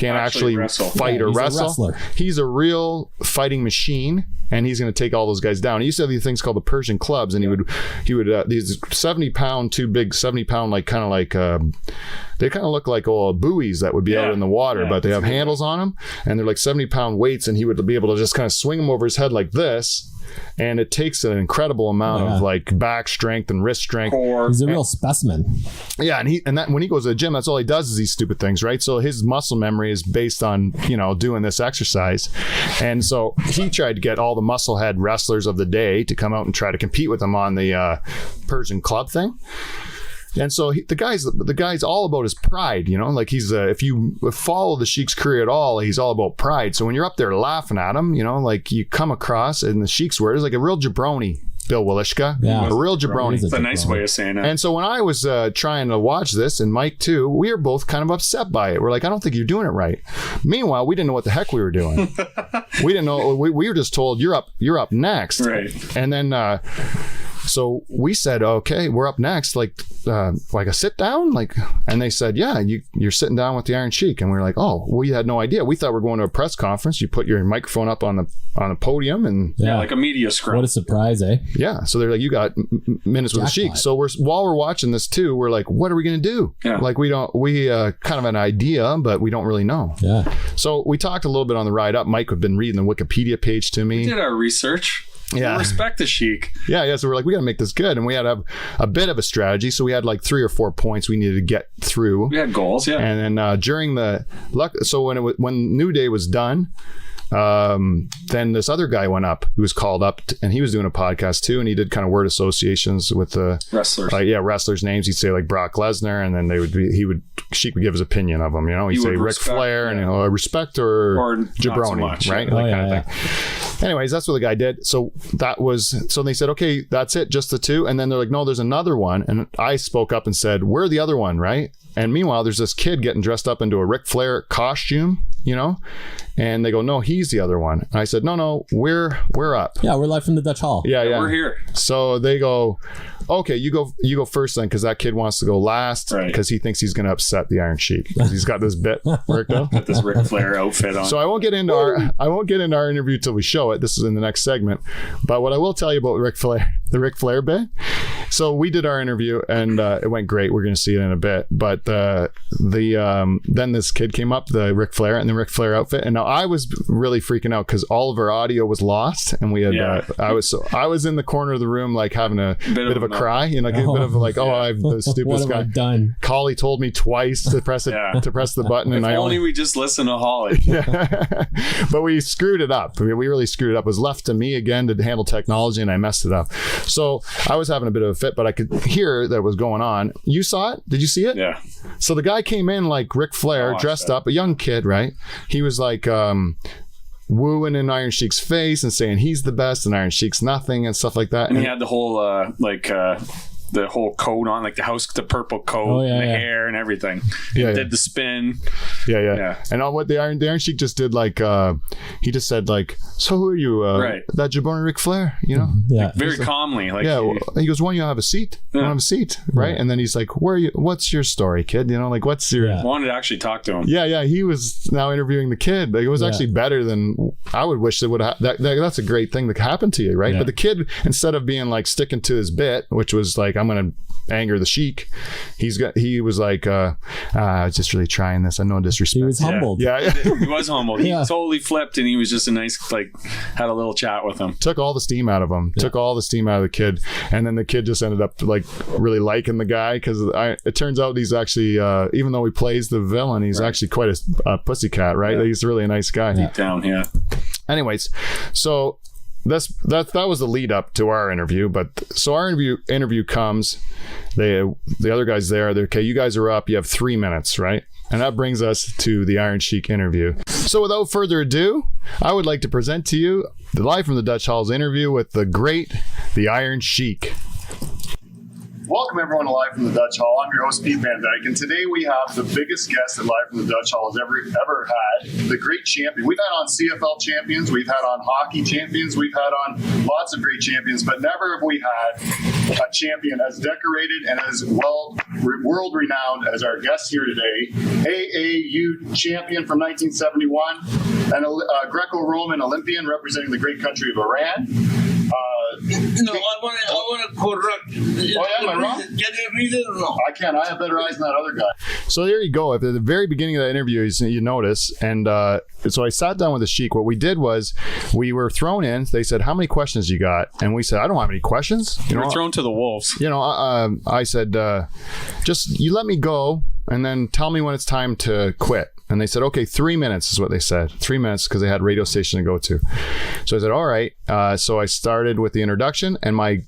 actually fight or wrestle. He's a real fighting machine, and he's going to take all those guys down. He used to have these things called the Persian clubs, and he would these 70-pound, two big 70-pound they kind of look like buoys that would be out in the water, but they have handles on them, and they're like 70-pound weights, and he would be able to just kind of swing them over his head like this. And it takes an incredible amount of like back strength and wrist strength. He's a real specimen. Yeah, and when he goes to the gym, that's all he does is these stupid things, right? So his muscle memory is based on doing this exercise, and so he tried to get all the musclehead wrestlers of the day to come out and try to compete with him on the Persian club thing. And so the guy's all about his pride, you know, like he's if you follow the Sheik's career at all, he's all about pride. So when you're up there laughing at him, you know, like you come across in the Sheik's words like a real jabroni, Bill Walishka. Yeah. A real jabroni. It's a nice way of saying it. And so when I was trying to watch this, and Mike too, we were both kind of upset by it. We're like, I don't think you're doing it right. Meanwhile, we didn't know what the heck we were doing. We didn't know. We were just told you're up next. Right. And then so we said, okay, we're up next, like a sit down, and they said, yeah, you're sitting down with the Iron Sheik, and we were like, oh, we had no idea. We thought we were going to a press conference. You put your microphone up on the podium, and like a media scrum. What a surprise, eh? Yeah, so they're like, you got minutes with the Sheik. So while we're watching this too, we're like, what are we going to do? Yeah. Like we kind of an idea, but we don't really know. Yeah. So we talked a little bit on the ride up. Mike had been reading the Wikipedia page to me. We did our research. Yeah. We respect the Sheik. Yeah. So we're like, we got to make this good. And we had to have a bit of a strategy. So we had like 3 or 4 points we needed to get through. We had goals, yeah. And then during when New Day was done, then this other guy went up who was called up and he was doing a podcast too, and he did kind of word associations with the wrestlers. Wrestlers names. He'd say like Brock Lesnar, and then Sheik would give his opinion of them, you know. He'd say Ric Flair, and respect or jabroni, so right? Kind of thing. Anyways, that's what the guy did. So they said, okay, that's it, just the 2. And then they're like, no, there's another one. And I spoke up and said, we're the other one, right? And meanwhile, there's this kid getting dressed up into a Ric Flair costume, you know, and they go, no, he's the other one. And I said, no, we're up. Yeah, we're live from the Dutch Hall. Yeah. We're here. So they go, okay, you go first then, because that kid wants to go last because he thinks he's going to upset the Iron Sheik because he's got this bit worked out. Got this Ric Flair outfit on. So I won't get into our interview till we show it. This is in the next segment. But what I will tell you about the Ric Flair bit So we did our interview, and it went great. We're going to see it in a bit. But then this kid came up, the Ric Flair, and the Ric Flair outfit. And now I was really freaking out because all of our audio was lost, and we had. I was in the corner of the room, like having a bit of a cry, a bit of like, I'm the stupidest guy. Done. Collie told me twice to press it, to press the button, and we just listen to Holly. But we screwed it up. We really screwed it up. It was left to me again to handle technology, and I messed it up. So I was having a bit of a fit, but I could hear that was going on. You saw it? Did you see it? Yeah. So the guy came in like Ric Flair, dressed up, a young kid, right? He was like wooing in Iron Sheik's face and saying he's the best and Iron Sheik's nothing and stuff like that. And he had the whole the whole coat on, like the purple coat and the hair and everything. Did the spin. Yeah. And all what the Iron Sheik just did, like he just said like, so who are you? That Jabroni Ric Flair, Yeah. Like, very calmly. Like, he goes, "Why don't you have a seat? You have a seat, right?" And then he's like, "Where are you? What's your story, kid? Like, what's your?" Wanted to actually talk to him. Yeah. He was now interviewing the kid. Like, it was actually better than I would wish that would. That's a great thing that happen to you, right? But the kid, instead of being like sticking to his bit, which was like, I'm gonna anger the Sheik, he was like, I was just really trying this. I know disrespect. He was humbled. Yeah. He was humbled. He totally flipped, and he was just a nice, like, had a little chat with him. Took all the steam out of him. Took all the steam out of the kid, and then the kid just ended up like really liking the guy because it turns out he's actually, even though he plays the villain, he's actually quite a pussycat, right? Yeah. He's really a nice guy. Deep down, Anyways, so that was the lead up to our interview. But so our interview comes. The other guys there. They're okay. You guys are up. You have 3 minutes, right? And that brings us to the Iron Sheik interview. So without further ado, I would like to present to you the live from the Dutch Hall's interview with the Iron Sheik. Welcome everyone to Live from the Dutch Hall. I'm your host, Pete Van Dyke, and today we have the biggest guest that Live from the Dutch Hall has ever had, the great champion. We've had on CFL champions, we've had on hockey champions, we've had on lots of great champions, but never have we had a champion as decorated and as world-renowned as our guest here today, AAU champion from 1971, and a Greco-Roman Olympian representing the great country of Iran. No, I want to correct. Am I wrong? Can you read it or no? I can. I have better eyes than that other guy. So there you go. At the very beginning of that interview, you notice, and so I sat down with the Sheik. What we did was we were thrown in. They said, "How many questions you got?" And we said, "I don't have any questions." You were thrown to the wolves. I said, "Just you let me go, and then tell me when it's time to quit." And they said, okay, 3 minutes is what they said. 3 minutes because they had a radio station to go to. So I said, all right. So I started with the introduction, and my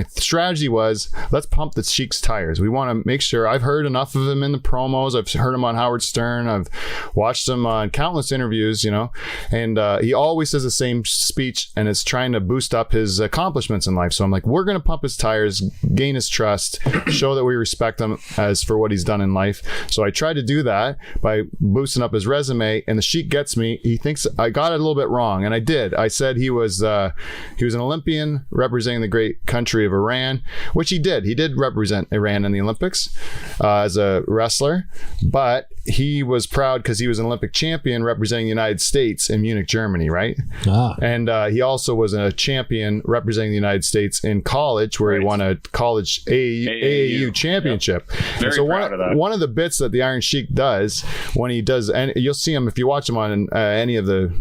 strategy was, let's pump the Sheik's tires. We want to make sure. I've heard enough of him in the promos. I've heard him on Howard Stern. I've watched him on countless interviews, and he always says the same speech, and it's trying to boost up his accomplishments in life. So I'm like, we're going to pump his tires, gain his trust, show that we respect him as for what he's done in life. So I tried to do that by boosting up his resume, and the Sheik gets me. He thinks I got it a little bit wrong, and I did. I said he was an Olympian representing the great country of Iran, which he did. He did represent Iran in the Olympics as a wrestler, but he was proud because he was an Olympic champion representing the United States in Munich, Germany, right? And he also was a champion representing the United States in college, where he won a college AAU championship. Yep. Very proud of that. One of the bits that the Iron Sheik does when he does, and you'll see him if you watch him on any of the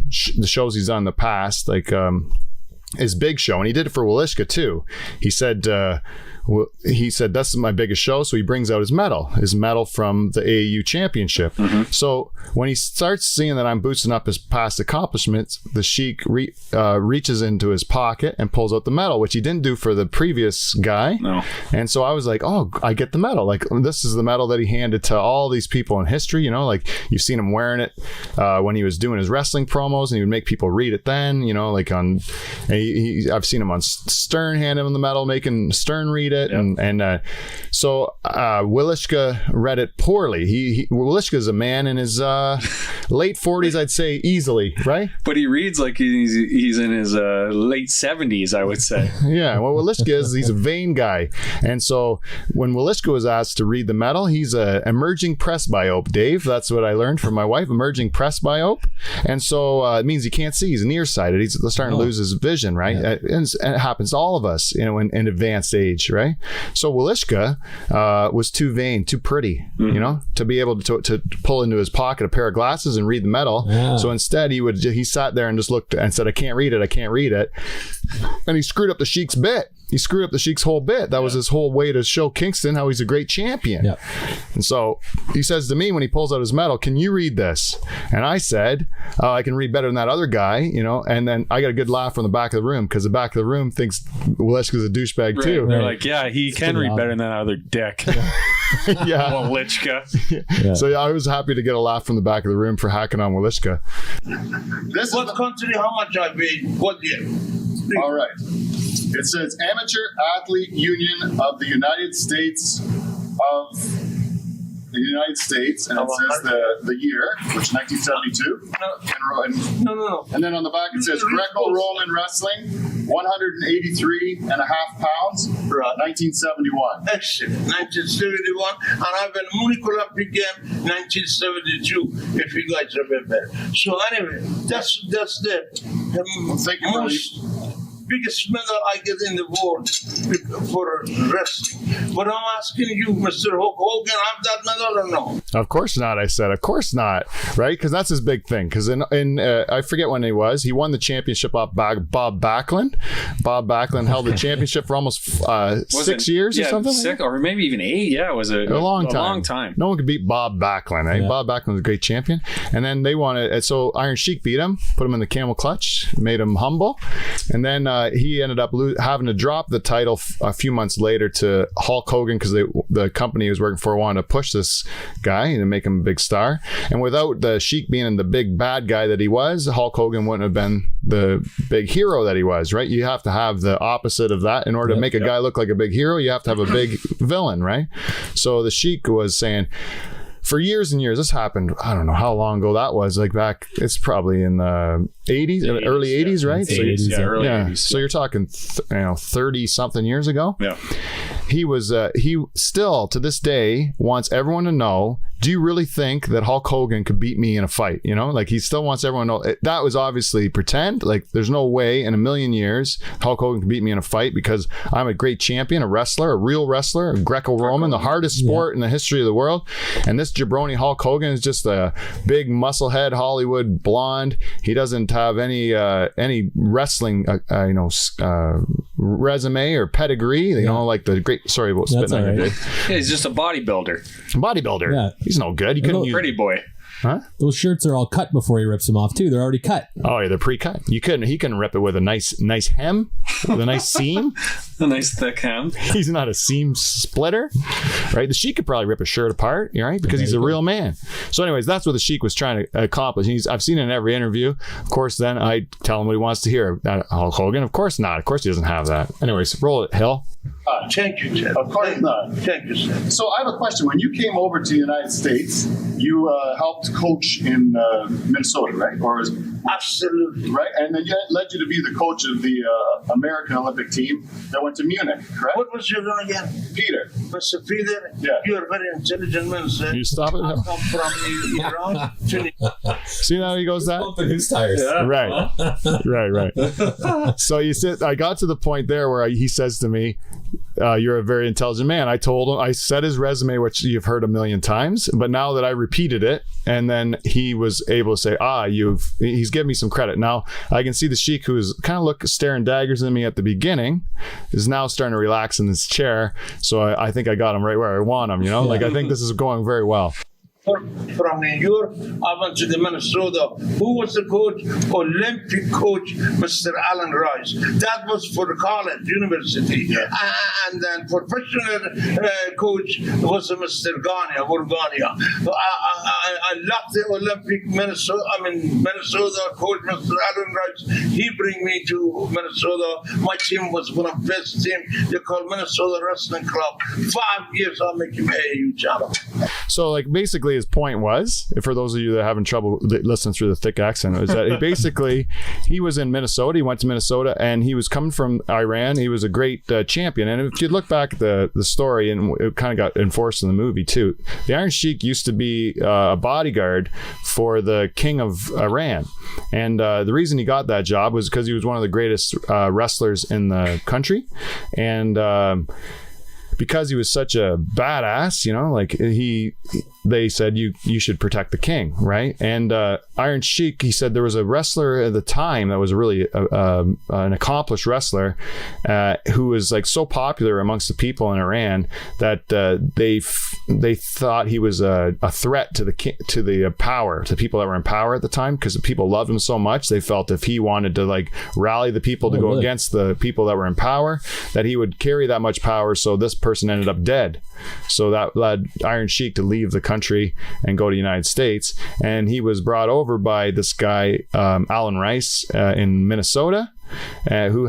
shows he's done in the past, like his big show, and he did it for Walishka too. He said that's my biggest show, so he brings out his medal from the AAU championship. So when he starts seeing that I'm boosting up his past accomplishments, the Sheik reaches into his pocket and pulls out the medal, which he didn't do for the previous guy. No. And so I was like, oh, I get the medal. Like, this is the medal that he handed to all these people in history. Like you've seen him wearing it when he was doing his wrestling promos, and he would make people read it then, like on I've seen him on Stern hand him the medal, making Stern read it. Yep. So Walishka read it poorly. Walishka is a man in his late 40s, I'd say, easily, right? But he reads like he's in his late 70s, I would say. Yeah, well, Walishka he's a vain guy. And so when Walishka was asked to read the medal, he's an emerging presbyope, Dave. That's what I learned from my wife, emerging presbyope. And so it means he can't see. He's nearsighted. He's starting to lose his vision, right? Yeah. And it happens to all of us, in advanced age, right? right? So Walishka was too vain, too pretty, you know, to be able to pull into his pocket a pair of glasses and read the medal. Yeah. So instead, he sat there and just looked and said, I can't read it. And he screwed up the Sheik's bit. He screwed up the Sheik's whole bit. That was his whole way to show Kingston how he's a great champion. Yep. And so he says to me when he pulls out his medal, can you read this? And I said, I can read better than that other guy, you know. And then I got a good laugh from the back of the room because the back of the room thinks Walishka's a douchebag too. They're like, yeah, he can read better than that other dick. Yeah. Walishka. So I was happy to get a laugh from the back of the room for hacking on Walishka. What country, how much I paid? What year? All right. It says Amateur Athlete Union of the United States and it says the year, which is 1972. No. And then on the back it says Greco-Roman Wrestling, 183.5 pounds, 1971. Excellent, 1971, and I've been Munich Olympic Game 1972, if you guys remember. So anyway, that's the most biggest medal I get in the world for wrestling. But I'm asking you, Mr. Hulk Hogan, have that medal or no? Of course not, I said. Of course not, right? Because that's his big thing. Because in I forget when he won the championship off Bob Backlund. Bob Backlund held the championship for almost 6 years or something? 6 or maybe even 8. Yeah, it was a long time. No one could beat Bob Backlund. Eh? Yeah. Bob Backlund was a great champion. And then they wanted, so Iron Sheik beat him, put him in the camel clutch, made him humble. And then he ended up having to drop the title a few months later to Hulk Hogan because the company he was working for wanted to push this guy and make him a big star. And without the Sheik being the big bad guy that he was, Hulk Hogan wouldn't have been the big hero that he was, right? You have to have the opposite of that. In order to make a guy look like a big hero, you have to have a big villain, right? So the Sheik was saying, for years and years, this happened, I don't know how long ago that was, like back, it's probably in the 80s, early 80s, right? Early 80s. So you're talking 30 something years ago. Yeah. He still to this day wants everyone to know, do you really think that Hulk Hogan could beat me in a fight? You know, like he still wants everyone to know. That was obviously pretend. Like there's no way in a million years Hulk Hogan could beat me in a fight because I'm a great champion, a wrestler, a real wrestler, a Greco-Roman, the hardest sport in the history of the world. And this jabroni Hulk Hogan is just a big musclehead Hollywood blonde. He doesn't have any wrestling resume or pedigree. You know, like the great. Sorry about spitting on your dick. Yeah, he's just a bodybuilder. Yeah. He's no good. You couldn't pretty boy. Huh? Those shirts are all cut before he rips them off too. They're already cut. Oh yeah, they're pre-cut. He couldn't rip it with a nice hem, with a nice seam. A nice thick hem. He's not a seam splitter, right? The Sheik could probably rip a shirt apart, right? Because he's a real man. So anyways, that's what the Sheik was trying to accomplish. I've seen it in every interview. Of course, then I tell him what he wants to hear. Hulk Hogan, of course not. Of course he doesn't have that. Anyways, roll it, Hill. Thank you, Ted. Of course not. Thank you, sir. So I have a question. When you came over to the United States, you helped coach in Minnesota, right? Absolutely. Right? And then that led you to be the coach of the American Olympic team that went to Munich, correct? What was your name again? Peter. Mr. Peter? Yeah. You are a very intelligent man, sir. You stop it? I come from Iran. See how he goes that? Pumping his tires. Yeah. Right. So I got to the point there where he says to me, you're a very intelligent man. I told him, I said his resume, which you've heard a million times, but now that I repeated it, and then he was able to say, he's giving me some credit. Now I can see the Sheik, who is kind of staring daggers at me at the beginning, is now starting to relax in his chair. So I think I got him right where I want him, like I think this is going very well. From New York, I went to the Minnesota. Who was the coach? Olympic coach, Mr. Alan Rice. That was for the college, university. Yeah. And then professional coach was Mr. Gania. I left the Olympic Minnesota coach, Mr. Alan Rice. He bring me to Minnesota. My team was one of the best team. They called Minnesota Wrestling Club. 5 years I make him a huge job. So basically his point was, for those of you that are having trouble listening through the thick accent, is that he was in Minnesota. He went to Minnesota and he was coming from Iran. He was a great champion. And if you look back at the story, and it kind of got enforced in the movie too, the Iron Sheik used to be a bodyguard for the king of Iran. And the reason he got that job was because he was one of the greatest wrestlers in the country. And because he was such a badass, like they said you should protect the king, right? And Iron Sheik, he said there was a wrestler at the time that was really an accomplished wrestler who was like so popular amongst the people in Iran that they thought he was a threat to the power, to people that were in power at the time, because the people loved him so much. They felt if he wanted to like rally the people to go against the people that were in power, that he would carry that much power. So this person ended up dead. So that led Iron Sheik to leave the country and go to the United States. And he was brought over by this guy, Alan Rice, in Minnesota, who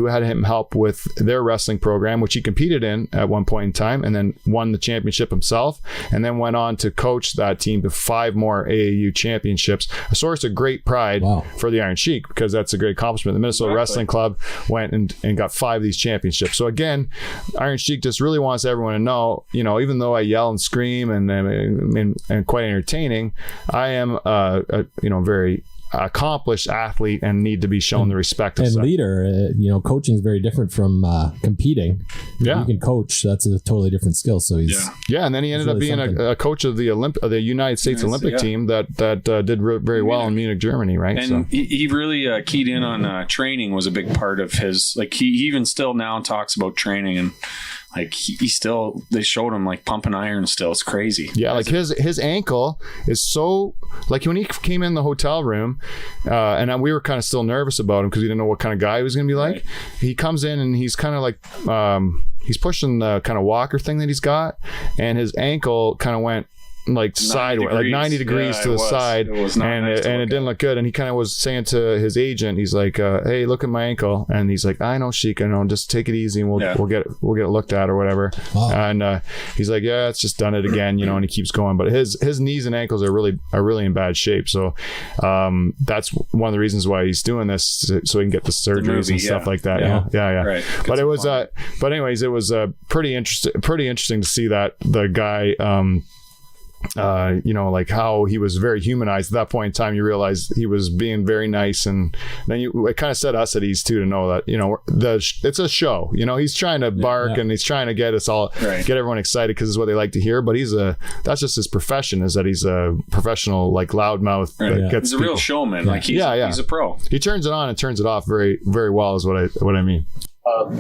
had him help with their wrestling program, which he competed in at one point in time, and then won the championship himself, and then went on to coach that team to 5 more AAU championships, a source of great pride for the Iron Sheik, because that's a great accomplishment. The Minnesota Wrestling Club went and got 5 of these championships. So again, Iron Sheik just really wants everyone to know, even though I yell and scream and quite entertaining, I am very accomplished athlete and need to be shown the respect and leader. Coaching is very different from competing. You can coach, that's a totally different skill. So he's and then he ended up being a coach of the United States Olympic team that did very well in Munich, Germany, right? And he really keyed in on training was a big part of his, like, he even still now talks about training, and like they showed him like pumping iron still. It's crazy. Yeah, like his ankle is so, like when he came in the hotel room, and we were kind of still nervous about him because we didn't know what kind of guy he was going to be like. Right. He comes in and he's kind of like he's pushing the kind of walker thing that he's got, and his ankle kind of went like sideways, like 90 degrees to the side, and it didn't look good. And he kind of was saying to his agent, he's like, "Hey, look at my ankle." And he's like, "I know, Sheik, I know. Just take it easy, and we'll get it looked at or whatever." Wow. And he's like, "Yeah, it's just done it again, And he keeps going. But his knees and ankles are really in bad shape. So that's one of the reasons why he's doing this, so he can get the surgeries and stuff like that. Yeah. Right. But it was, but anyways, it was pretty interesting to see that the guy. Like how he was very humanized at that point in time. You realize he was being very nice, and then it kind of set us at ease too, to know that it's a show. He's trying to bark and he's trying to get us all get everyone excited because it's what they like to hear. But that's just his profession, is that he's a professional, like loudmouth. Right. He's a real showman. Like he's a pro. He turns it on and turns it off very, very well, is what I mean.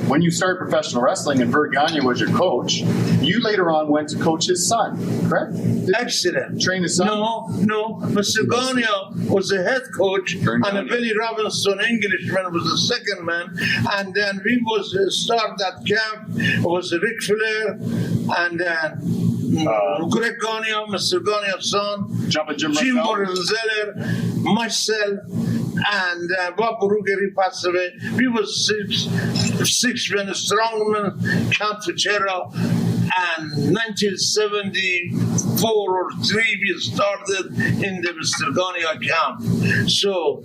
When you started professional wrestling and Bert Gagne was your coach, you later on went to coach his son, correct? Accident. Train his son? No. Mr. Gagne was the head coach, and Billy Robinson, Englishman, was the second man. And then we start that camp. It was Ric Flair, and then Greg Gagne, Mr. Gagne's son, Jim Morgenzeller, myself, and Bob Ruger, passed away. We were six men, strongmen, Count Fitzgerald, and 1974 or 3 we started in the Mr. Gagne camp. So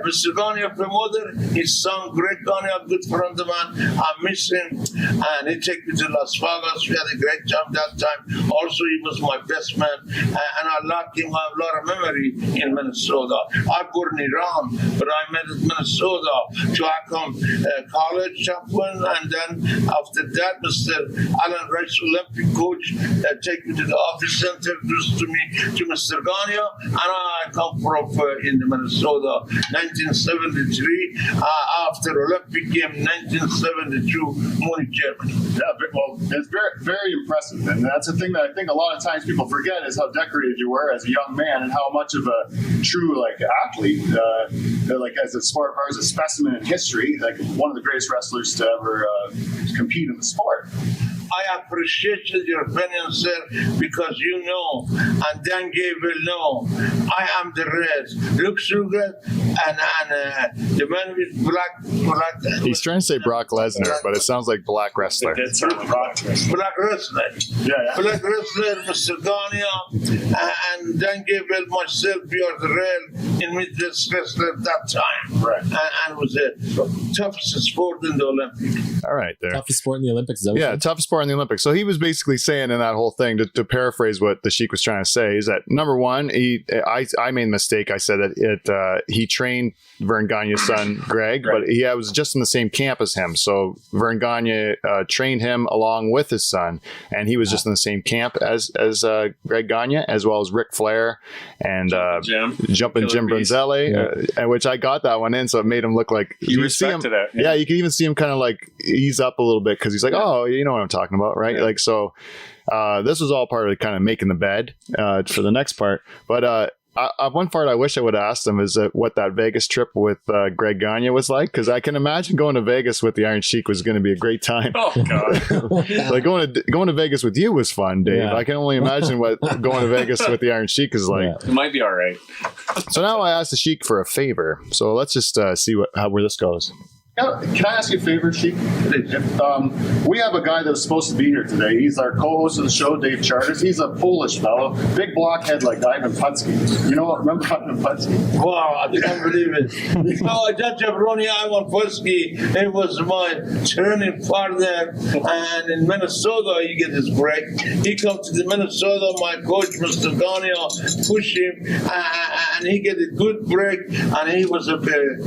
Mr. Gagne promoter, his son Greg Gagne, a good friend of mine, I miss him, and he took me to Las Vegas. We had a great time that time. Also, he was my best man, and I like him. I have a lot of memory in Minnesota. I born in Iran, but I met in Minnesota to become college chaplain, and then after that, Mr. Alan Rice, Olympic coach, take me to the office center, introduced to me to Mr. Gagne, and I come from in Minnesota, 1973, after Olympic game, 1972, Munich, Germany. Yeah, well, it's very, very impressive, and that's the thing that I think a lot of times people forget, is how decorated you were as a young man, and how much of a true athlete, like as far as a specimen in history, like one of the greatest wrestlers to ever compete in the sport. I appreciate your opinion, sir, because you know, and Dan Gable know, I am the red. Luke Sugar and the man with black. He's trying to say Brock Lesnar, but it sounds like black wrestler. That's Black wrestler. Yeah. Black wrestler, Mr. Gagne, and Dan Gable, myself, we are the red in Midwest wrestler at that time. Right. And it was the toughest sport in the Olympics. All right, there. Toughest sport in the Olympics. Is that what Yeah, you said? toughest sport in the Olympics. So he was basically saying in that whole thing, to paraphrase what the Sheik was trying to say, is that number one, I made a mistake. I said that he trained Vern Gagne's son, Greg, but he was just in the same camp as him. So Vern Gagne trained him along with his son, and he was just in the same camp as Greg Gagne, as well as Ric Flair and Jumpin' Jim Brunzelli, which I got that one in, so it made him look like he respected it. Yeah, you can even see him kind of like ease up a little bit because he's like, oh, you know what I'm talking about, right? Like, so this was all part of kind of making the bed for the next part. But one part I wish I would have asked him is what that Vegas trip with Greg Gagne was like, because I can imagine going to Vegas with the Iron Sheik was going to be a great time. Oh God! Like going to Vegas with you was fun, Dave. Yeah. I can only imagine what going to Vegas with the Iron Sheik is like. It might be all right. So now I asked the Sheik for a favor. So let's just see where this goes. Can I ask you a favor, Sheik? We have a guy that was supposed to be here today. He's our co-host of the show, Dave Charters. He's a Polish fellow, big blockhead like Ivan Putski. You know what? Remember Ivan Putski? Wow, I can't believe it. No, Judge Ronnie Ivan Putski, it was my training partner, and in Minnesota, you get this break. He comes to the Minnesota, my coach, Mr. Gagnon, push him, and he get a good break, and he was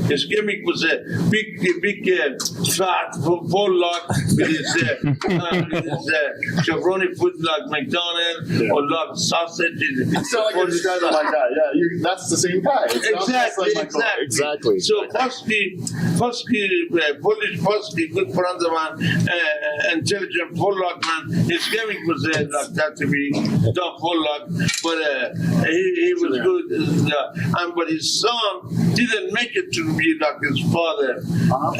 his gimmick was a big fat full lock with his Chevrolet foot like McDonald's or like sausage. So like you're describing like that. Yeah, that's the same guy. Exactly. So Putski, Polish Putski, good friend of mine, intelligent Pollock man. His gimmick was like that to be Don Pollock, but he was good. But his son didn't make it to be like his father.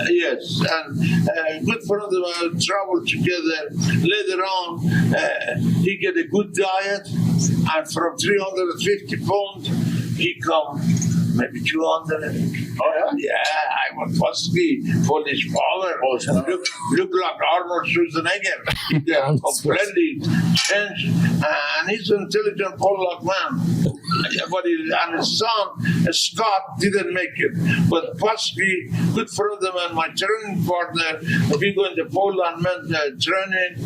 Yes, and good friend of mine traveled together. Later on, he get a good diet, and from 350 pounds, he come maybe 200. Oh, yeah? Yeah, I was Putski, Polish power. Look like Arnold Schwarzenegger. He completely changed. And he's an intelligent Pollock man. But his son, Scott, didn't make it. But Putski, good friend of mine, my training partner, if you go into Poland training,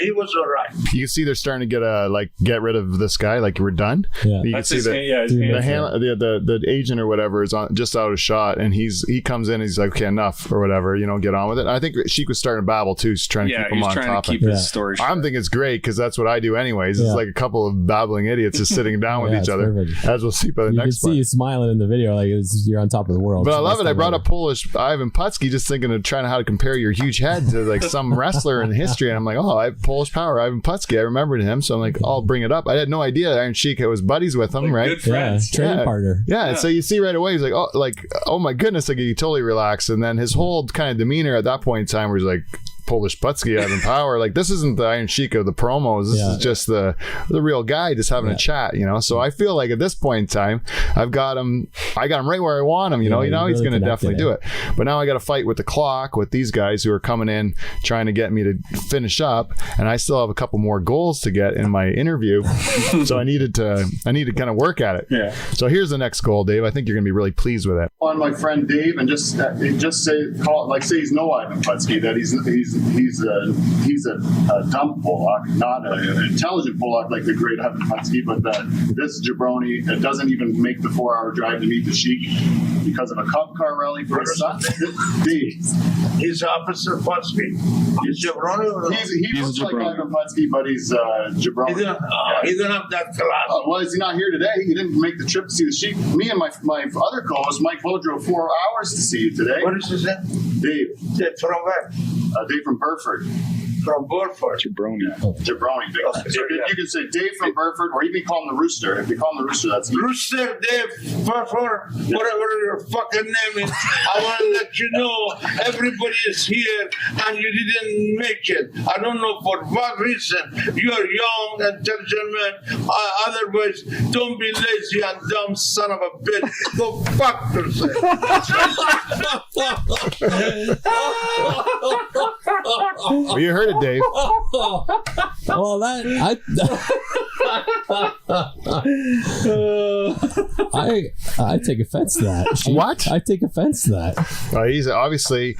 he was all right. You can see they're starting to get rid of this guy. Like, we're done. Yeah. You That's can see the agent or whatever is just out of shot, and he comes in and he's like, okay, enough or whatever, get on with it. I think Sheik was starting to babble too, he's trying to keep him on trying top. To keep his story short. I'm thinking it's great because that's what I do anyways. It's like a couple of babbling idiots just sitting down with each other, perfect. As we'll see by the next one. You can see you smiling in the video like you're on top of the world. But I love it. I brought up Polish Ivan Putski just thinking of trying how to compare your huge head to like some wrestler in history, and I'm like, I have Polish power, Ivan Putski. I remembered him, so I'm like, I'll bring it up. I had no idea Iron Sheik was buddies with him, right? Good friends. Training partner. Yeah, so you see right away, he's like, oh my goodness, like he totally relaxed, and then his whole kind of demeanor at that point in time was like, Polish Putski having power. Like, this isn't the Iron Sheik of the promos. This is just the real guy just having a chat, So I feel like at this point in time, I got him right where I want him, he's really going to definitely do it. But now I got to fight with the clock with these guys who are coming in trying to get me to finish up, and I still have a couple more goals to get in my interview. So I needed to kind of work at it. Yeah. So here's the next goal, Dave. I think you're going to be really pleased with it. On my friend Dave, and just say he's no Ivan Putski, that he's a dumb Pollock, not an intelligent Pollock like the great Ivan Putski, but this jabroni that doesn't even make the 4-hour drive to meet the Sheik because of a cop car rally for his son. Dave. He's Officer Putski. He's jabroni. He looks like Ivan Putski, but he's jabroni. He didn't have that class. Well, is he not here today? He didn't make the trip to see the Sheik. Me and my other co-host, Mike Lowe, drove 4 hours to see you today. What is his name? Dave. From where? Dave from Burford. From Burford. Jabroni. Jabroni. Okay, so you can say Dave from Burford, or even call him the Rooster. If you call him the Rooster, that's easy. Rooster, Dave, Burford, whatever your fucking name is. I want to let you know everybody is here and you didn't make it. I don't know for what reason. You're young, intelligent man. Otherwise, don't be lazy and dumb son of a bitch. Go fuck yourself. Well, you heard it, Dave. Well, I take offense to that. What? I take offense to that. He obviously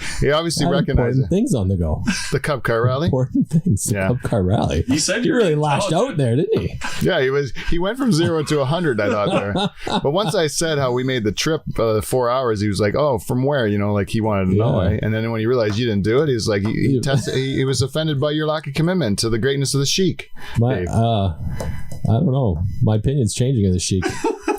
recognizes important things on the go. the Cup Car Rally. Important things. The Yeah. Cup Car Rally. You said He you're really lashed intelligent. out there, didn't he? Yeah, he went from 0 to 100, I thought there. But once I said how we made the trip 4 hours, he was like, "Oh, from where?" You know, like he wanted to know. Yeah. Eh? And then when he realized you didn't do it, he's like, he was offended by your lack of commitment to the greatness of the Sheik. I don't know. My opinion's changing of the Sheik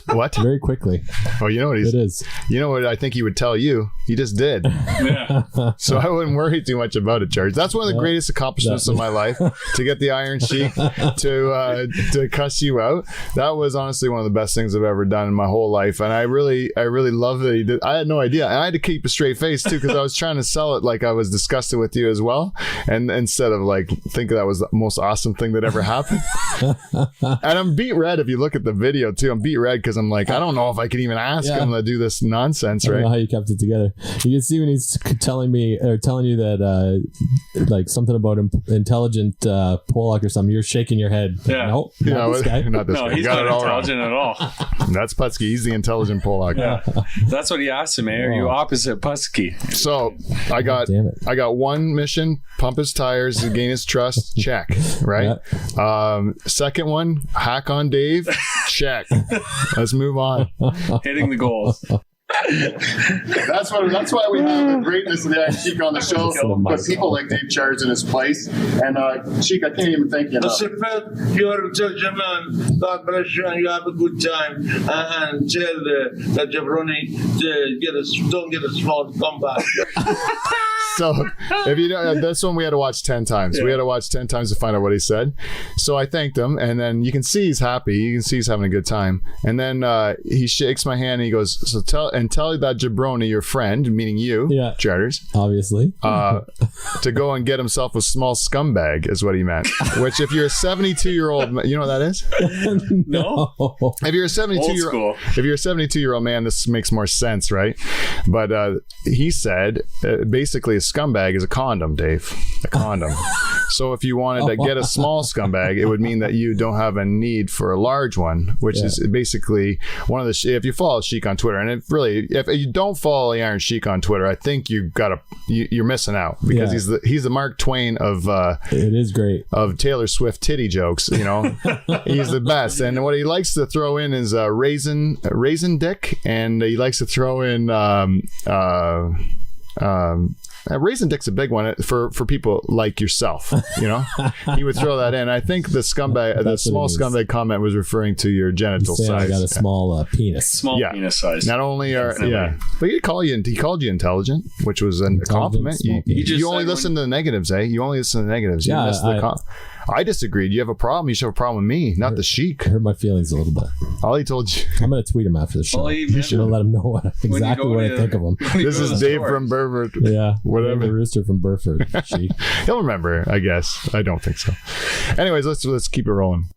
What? very quickly. Oh, you know what It is. You know what I think he would tell you? He just did. Yeah. So I wouldn't worry too much about it, George. That's one of the greatest accomplishments of my life, to get the Iron Sheik to cuss you out. That was honestly one of the best things I've ever done in my whole life, and I really love that he did. I had no idea, and I had to keep a straight face too, because I was trying to sell it like I was disgusted with you as well, and instead of like thinking that was the most awesome thing that ever happened. And I'm beat red if you look at the video too. I'm beat red because I'm like, I don't know if I could even ask him to do this nonsense, I don't know right? how you kept it together. You can see when he's telling you that like something about intelligent Pollock or something. You're shaking your head. Yeah. Nope, Yeah, not this guy. not this No, guy. he's Got not it all wrong. intelligent at all. That's Putski. He's the intelligent Pollock. Yeah. That's what he asked him, Are you opposite Pusky? So I got Damn it. one mission: pump his tires to gain his trust. Check. Right. Second one: hack on Dave. Check. Let's move on. Hitting the goals. That's why we have the greatness of the Iron Sheik on the show. But people like Dave Char's in his place. And Sheik, I can't even thank you enough. Mr. Phil, you're a intelligent man. God bless you, and you have a good time. And tell the jabroni to don't get a small comeback. So if you don't, this one we had to watch 10 times. We had to watch 10 times to find out what he said. So I thanked him, and then you can see he's happy. You can see he's having a good time. And then he shakes my hand and he goes, "So tell that jabroni, your friend," meaning you, Charters, Obviously. to go and get himself a small scumbag, is what he meant. Which, if you're a 72-year-old, you know what that is? No? If you're a 72-year-old, if you're a 72-year-old man, this makes more sense, right? But he said basically a scumbag is a condom, Dave. A condom. So if you wanted to get a small scumbag, it would mean that you don't have a need for a large one, which is basically one of the. If you follow Sheik on Twitter, and if you don't follow the Iron Sheik on Twitter, I think you're missing out, because he's the Mark Twain of. It is great. Of Taylor Swift titty jokes, you know. He's the best, and what he likes to throw in is raisin dick, and he likes to throw in raisin dick's a big one for people like yourself, you know. He would throw that in. I think the scumbag, the small scumbag comment was referring to your genital size. I got a small penis. Small penis size. Not only are but he called you intelligent, which was a compliment. You only listen to the negatives, eh? You only listen to the negatives. You missed the I disagreed. You have a problem. You should have a problem with me, not the Sheik. Hurt my feelings a little bit. All he told you. I'm going to tweet him after the show. You should have let him know exactly what I think of him. This is Dave from Burford. Yeah. Whatever. Dave the Rooster from Burford. Sheik. He'll remember, I guess. I don't think so. Anyways, let's keep it rolling.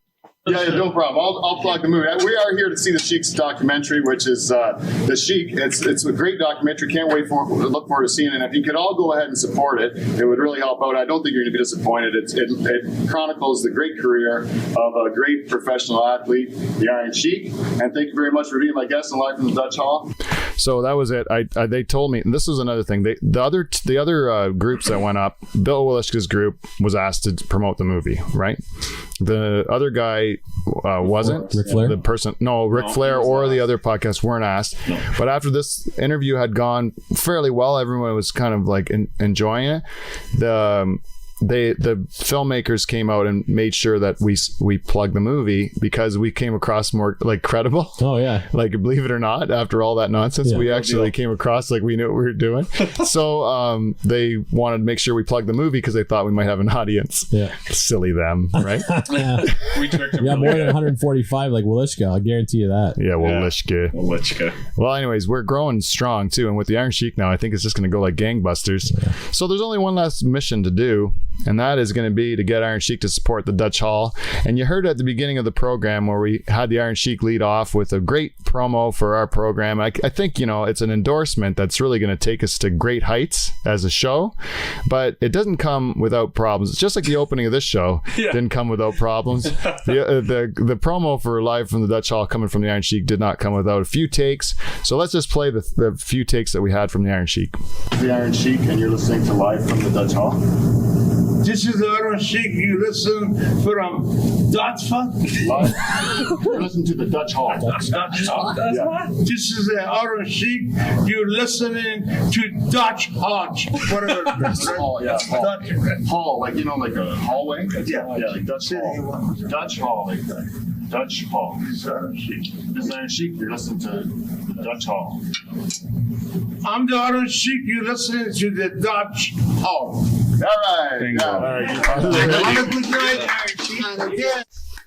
Yeah, no problem. I'll plug the movie. We are here to see the Sheik's documentary, which is The Sheik. It's a great documentary. Can't look forward to seeing it. And if you could all go ahead and support it, it would really help out. I don't think you're going to be disappointed. It chronicles the great career of a great professional athlete, the Iron Sheik. And thank you very much for being my guest and live from the Dutch Hall. So that was it. They told me, and this was another thing. The other groups that went up, Bill Wilishka's group was asked to promote the movie, right? The other guy wasn't. Ric Flair? Ric Flair or the other podcasts weren't asked. No. But after this interview had gone fairly well, everyone was kind of like enjoying it. The filmmakers came out and made sure that we plugged the movie, because we came across more like credible. Oh yeah. Like, believe it or not, after all that nonsense, we actually came across like we knew what we were doing. So they wanted to make sure we plugged the movie because they thought we might have an audience. Yeah. Silly them, right? We tricked him. Yeah, more than 145 like Wilishka. I'll guarantee you that. Yeah, Wilishka. Well, anyways, we're growing strong too, and with the Iron Sheik now, I think it's just going to go like gangbusters. Yeah. So there's only one last mission to do. and that is going to be to get Iron Sheik to support the Dutch Hall. And you heard at the beginning of the program where we had the Iron Sheik lead off with a great promo for our program. I think, it's an endorsement that's really going to take us to great heights as a show, but it doesn't come without problems. It's just like the opening of this show didn't come without problems. The promo for Live from the Dutch Hall coming from the Iron Sheik did not come without a few takes. So let's just play the few takes that we had from the Iron Sheik. The Iron Sheik, and you're listening to Live from the Dutch Hall. This is the Iron Sheik. You listen from Dutchford. You're listening to the Dutch Hall. Yeah. This is the Iron Sheik. You're listening to Dutch Hodge. Whatever. Hall, yeah. Hall. Hall, like like a hallway. Yeah, like Dutch Hall. Dutch Hall, like that. Dutch Hall. This is Iron Sheik. You're listening to the Dutch Hall. I'm the Iron Sheik. You're listening to the Dutch Hall. All right. Yeah. All right. Have a good night, Iron Sheik. Yeah.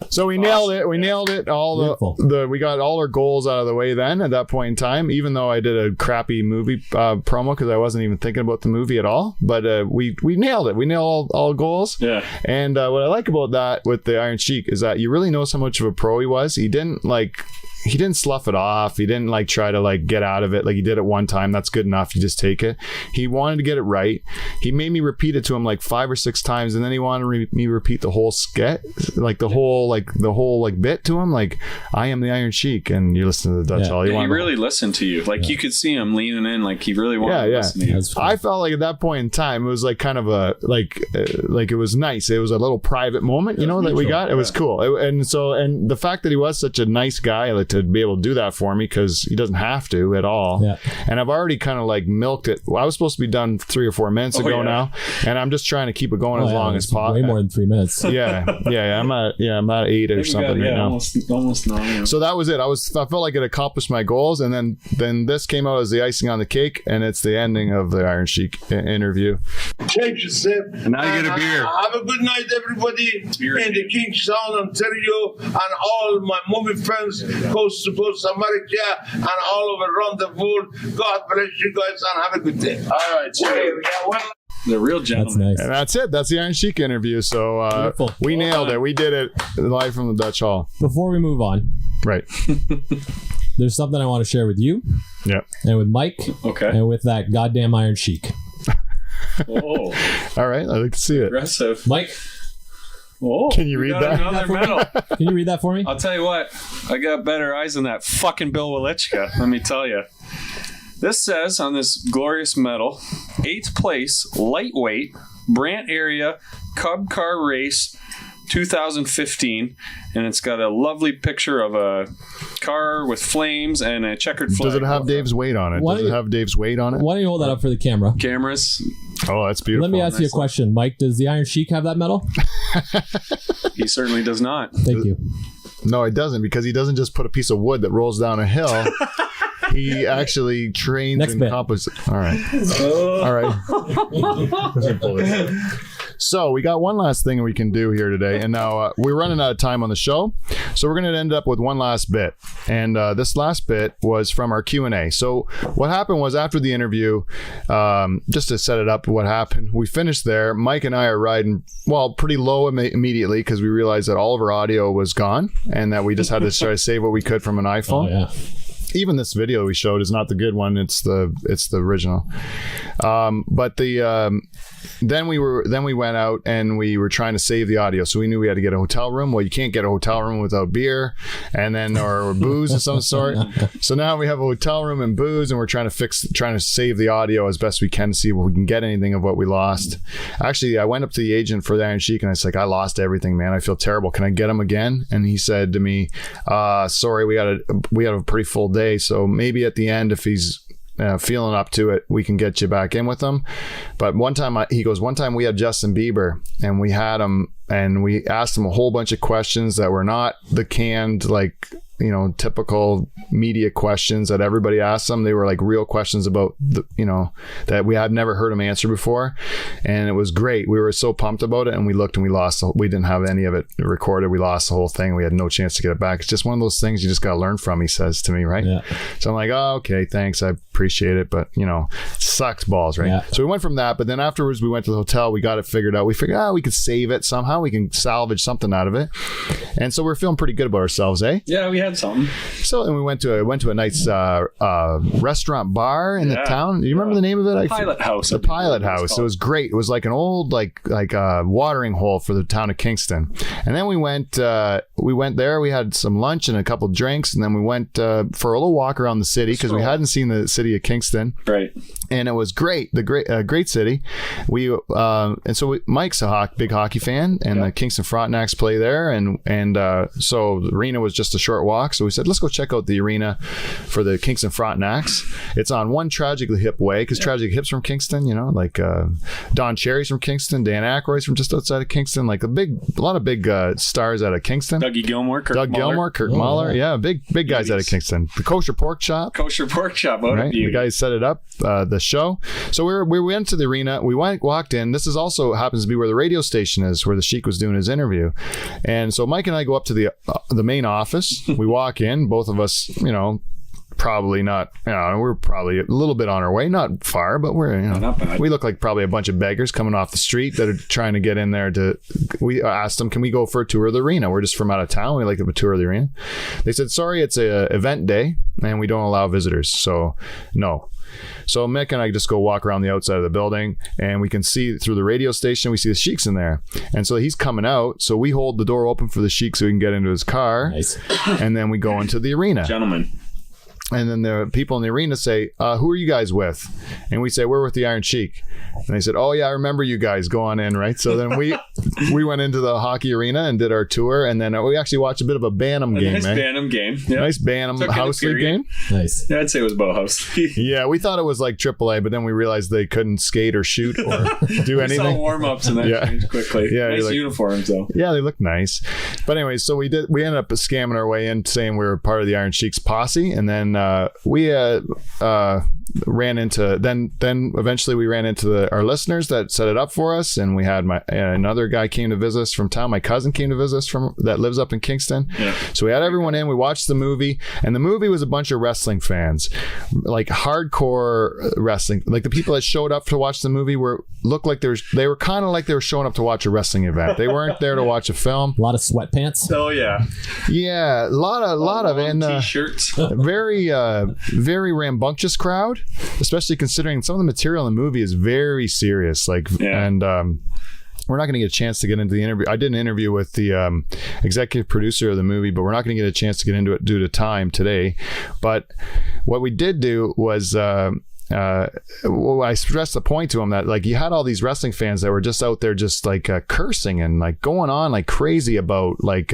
So we nailed it. We nailed it. We got all our goals out of the way then at that point in time, even though I did a crappy movie promo because I wasn't even thinking about the movie at all. But we nailed it. We nailed all goals. Yeah. And what I like about that with the Iron Sheik is that you really know how much of a pro he was. He didn't slough it off. He didn't try to get out of it like he did at one time. That's good enough. You just take it. He wanted to get it right. He made me repeat it to him 5 or 6 times, and then he wanted me to repeat the whole skit, the whole bit to him. I am the Iron Sheik, and you listen to the Dutch Hall. He really listened to you. You could see him leaning in, he really wanted to listen to you. I felt at that point in time, it was kind of a it was nice. It was a little private moment, that we got. It was cool. And the fact that he was such a nice guy, to be able to do that for me, because he doesn't have to at all. Yeah. And I've already kind of milked it. Well, I was supposed to be done 3 or 4 minutes ago now, and I'm just trying to keep it going as long as possible. Way more than 3 minutes. Yeah. I'm at 8 or something right now. Almost 9. So that was it. I felt like it accomplished my goals, and then this came out as the icing on the cake, and it's the ending of the Iron Sheik interview. Take your sip. And now you get a beer. Have a good night, everybody, in the Kingstown, Ontario, and all my movie friends, coast to coast America, and all over around the world. God bless you guys, and have a good day. All right, cheers. The real gentleman. That's nice. And that's it. That's the Iron Sheik interview. So we nailed it. We did it live from the Dutch Hall. Before we move on, right? There's something I want to share with you. Yeah. And with Mike. Okay. And with that goddamn Iron Sheik. Oh. All right. I'd like to see it. Aggressive. Mike. Oh, can you read that? Another medal. Can you read that for me? I'll tell you what. I got better eyes than that fucking Bill Welichka. Let me tell you. This says on this glorious medal, 8th place, lightweight, Brant area, Cub Car Race, 2015, and it's got a lovely picture of a car with flames and a checkered flag. Does it have Dave's weight on it? Why don't you hold that up for the camera? Cameras. Oh, that's beautiful. Let me ask you a question, Mike. Does the Iron Sheik have that medal? He certainly does not. Thank you. No, it doesn't, because he doesn't just put a piece of wood that rolls down a hill. He actually trains in composite. All right. All right. So we got one last thing we can do here today, and now we're running out of time on the show, so we're going to end up with one last bit, and this last bit was from our Q&A. So what happened was, after the interview, just to set it up, what happened, we finished there. Mike and I are riding, pretty low immediately, because we realized that all of our audio was gone, and that we just had to try to save what we could from an iPhone. Oh, yeah. Even this video we showed is not the good one. It's the original. But then we went out and we were trying to save the audio. So we knew we had to get a hotel room. Well, you can't get a hotel room without beer or booze of some sort. So now we have a hotel room and booze, and we're trying to save the audio as best we can to see if we can get anything of what we lost. Actually, I went up to the agent for the Iron Sheik and I was like, I lost everything, man. I feel terrible. Can I get them again? And he said to me, sorry, we had a pretty full day. So maybe at the end, if he's feeling up to it, we can get you back in with him. But one time he goes, one time we had Justin Bieber, and we had him and we asked him a whole bunch of questions that were not the canned, like, you know, typical media questions that everybody asks them. They were like real questions about the, you know, that we had never heard him answer before. And it was great. We were so pumped about it, and we looked and we lost. We didn't have any of it recorded. We lost the whole thing. We had no chance to get it back. It's just one of those things you just got to learn from, he says to me, right? Yeah. So I'm like, oh, okay, thanks. I appreciate it. But, you know, it sucks balls, right? Yeah. So we went from that. But then afterwards, we went to the hotel. We got it figured out. We figured, we could save it somehow. We can salvage something out of it. And so we're feeling pretty good about ourselves, eh? Yeah, we had something. So, and we went to a nice restaurant bar in the town. Do you remember the name of it? Pilot House. The Pilot House. It was great. It was like an old like watering hole for the town of Kingston. And then we went there. We had some lunch and a couple drinks, and then we went for a little walk around the city because we hadn't seen the city of Kingston. Right. And it was great. Great city. Mike's a big hockey fan, and the Kingston Frontenacs play there, and so the arena was just a short walk. So we said, let's go check out the arena for the Kingston Frontenacs. It's on one Tragically Hip way, because Tragically Hip's from Kingston, you know, like Don Cherry's from Kingston, Dan Aykroyd's from just outside of Kingston, like a lot of big stars out of Kingston. Dougie Gilmore, Kirk Mahler. Yeah, big guys out of Kingston. The Kosher Pork Chop. Right? The guy set it up, the show. So we went to the arena. We walked in. This is also happens to be where the radio station is, where the Sheik was doing his interview. And so Mike and I go up to the main office. We walk in, both of us, you know, probably not, you know, we're probably a little bit on our way, not far, but we're, you know, not bad. We look like probably a bunch of beggars coming off the street that are trying to get in there we asked them, can we go for a tour of the arena? We're just from out of town. We like to have a tour of the arena. They said, sorry, it's a event day and we don't allow visitors. So no. So Mick and I just go walk around the outside of the building, and we can see through the radio station, we see the Sheik's in there. And so he's coming out. So we hold the door open for the Sheik so he can get into his car. Nice. And then we go into the arena. Gentlemen. And then the people in the arena say, who are you guys with? And we say, we're with the Iron Sheik. And they said, oh yeah, I remember you guys. Go on in, right? So then we went into the hockey arena and did our tour, and then we actually watched a bit of a Bantam game. Nice Bantam game. Yep. Nice Bantam house league game. Nice. Yeah, I'd say it was Bauhaus. Yeah, we thought it was like AAA, but then we realized they couldn't skate or shoot or do anything. We saw warm-ups and that changed quickly. Yeah, nice uniforms though. Yeah, they look nice. But anyways, so we ended up scamming our way in, saying we were part of the Iron Sheik's posse, and then we ran into then eventually we ran into our listeners that set it up for us, and we had another guy came to visit us from town. My cousin came to visit us that lives up in Kingston. Yeah. So we had everyone in. We watched the movie, and the movie was a bunch of wrestling fans, like hardcore wrestling. Like the people that showed up to watch the movie looked like they were kind of like they were showing up to watch a wrestling event. They weren't there to watch a film. A lot of sweatpants. Oh yeah. Yeah, a lot of and t-shirts. Very rambunctious crowd, especially considering some of the material in the movie is very serious. And we're not going to get a chance to get into the interview. I did an interview with the executive producer of the movie, but we're not going to get a chance to get into it due to time today. But what we did do was I stressed the point to him that like you had all these wrestling fans that were just out there just like cursing and like going on like crazy about like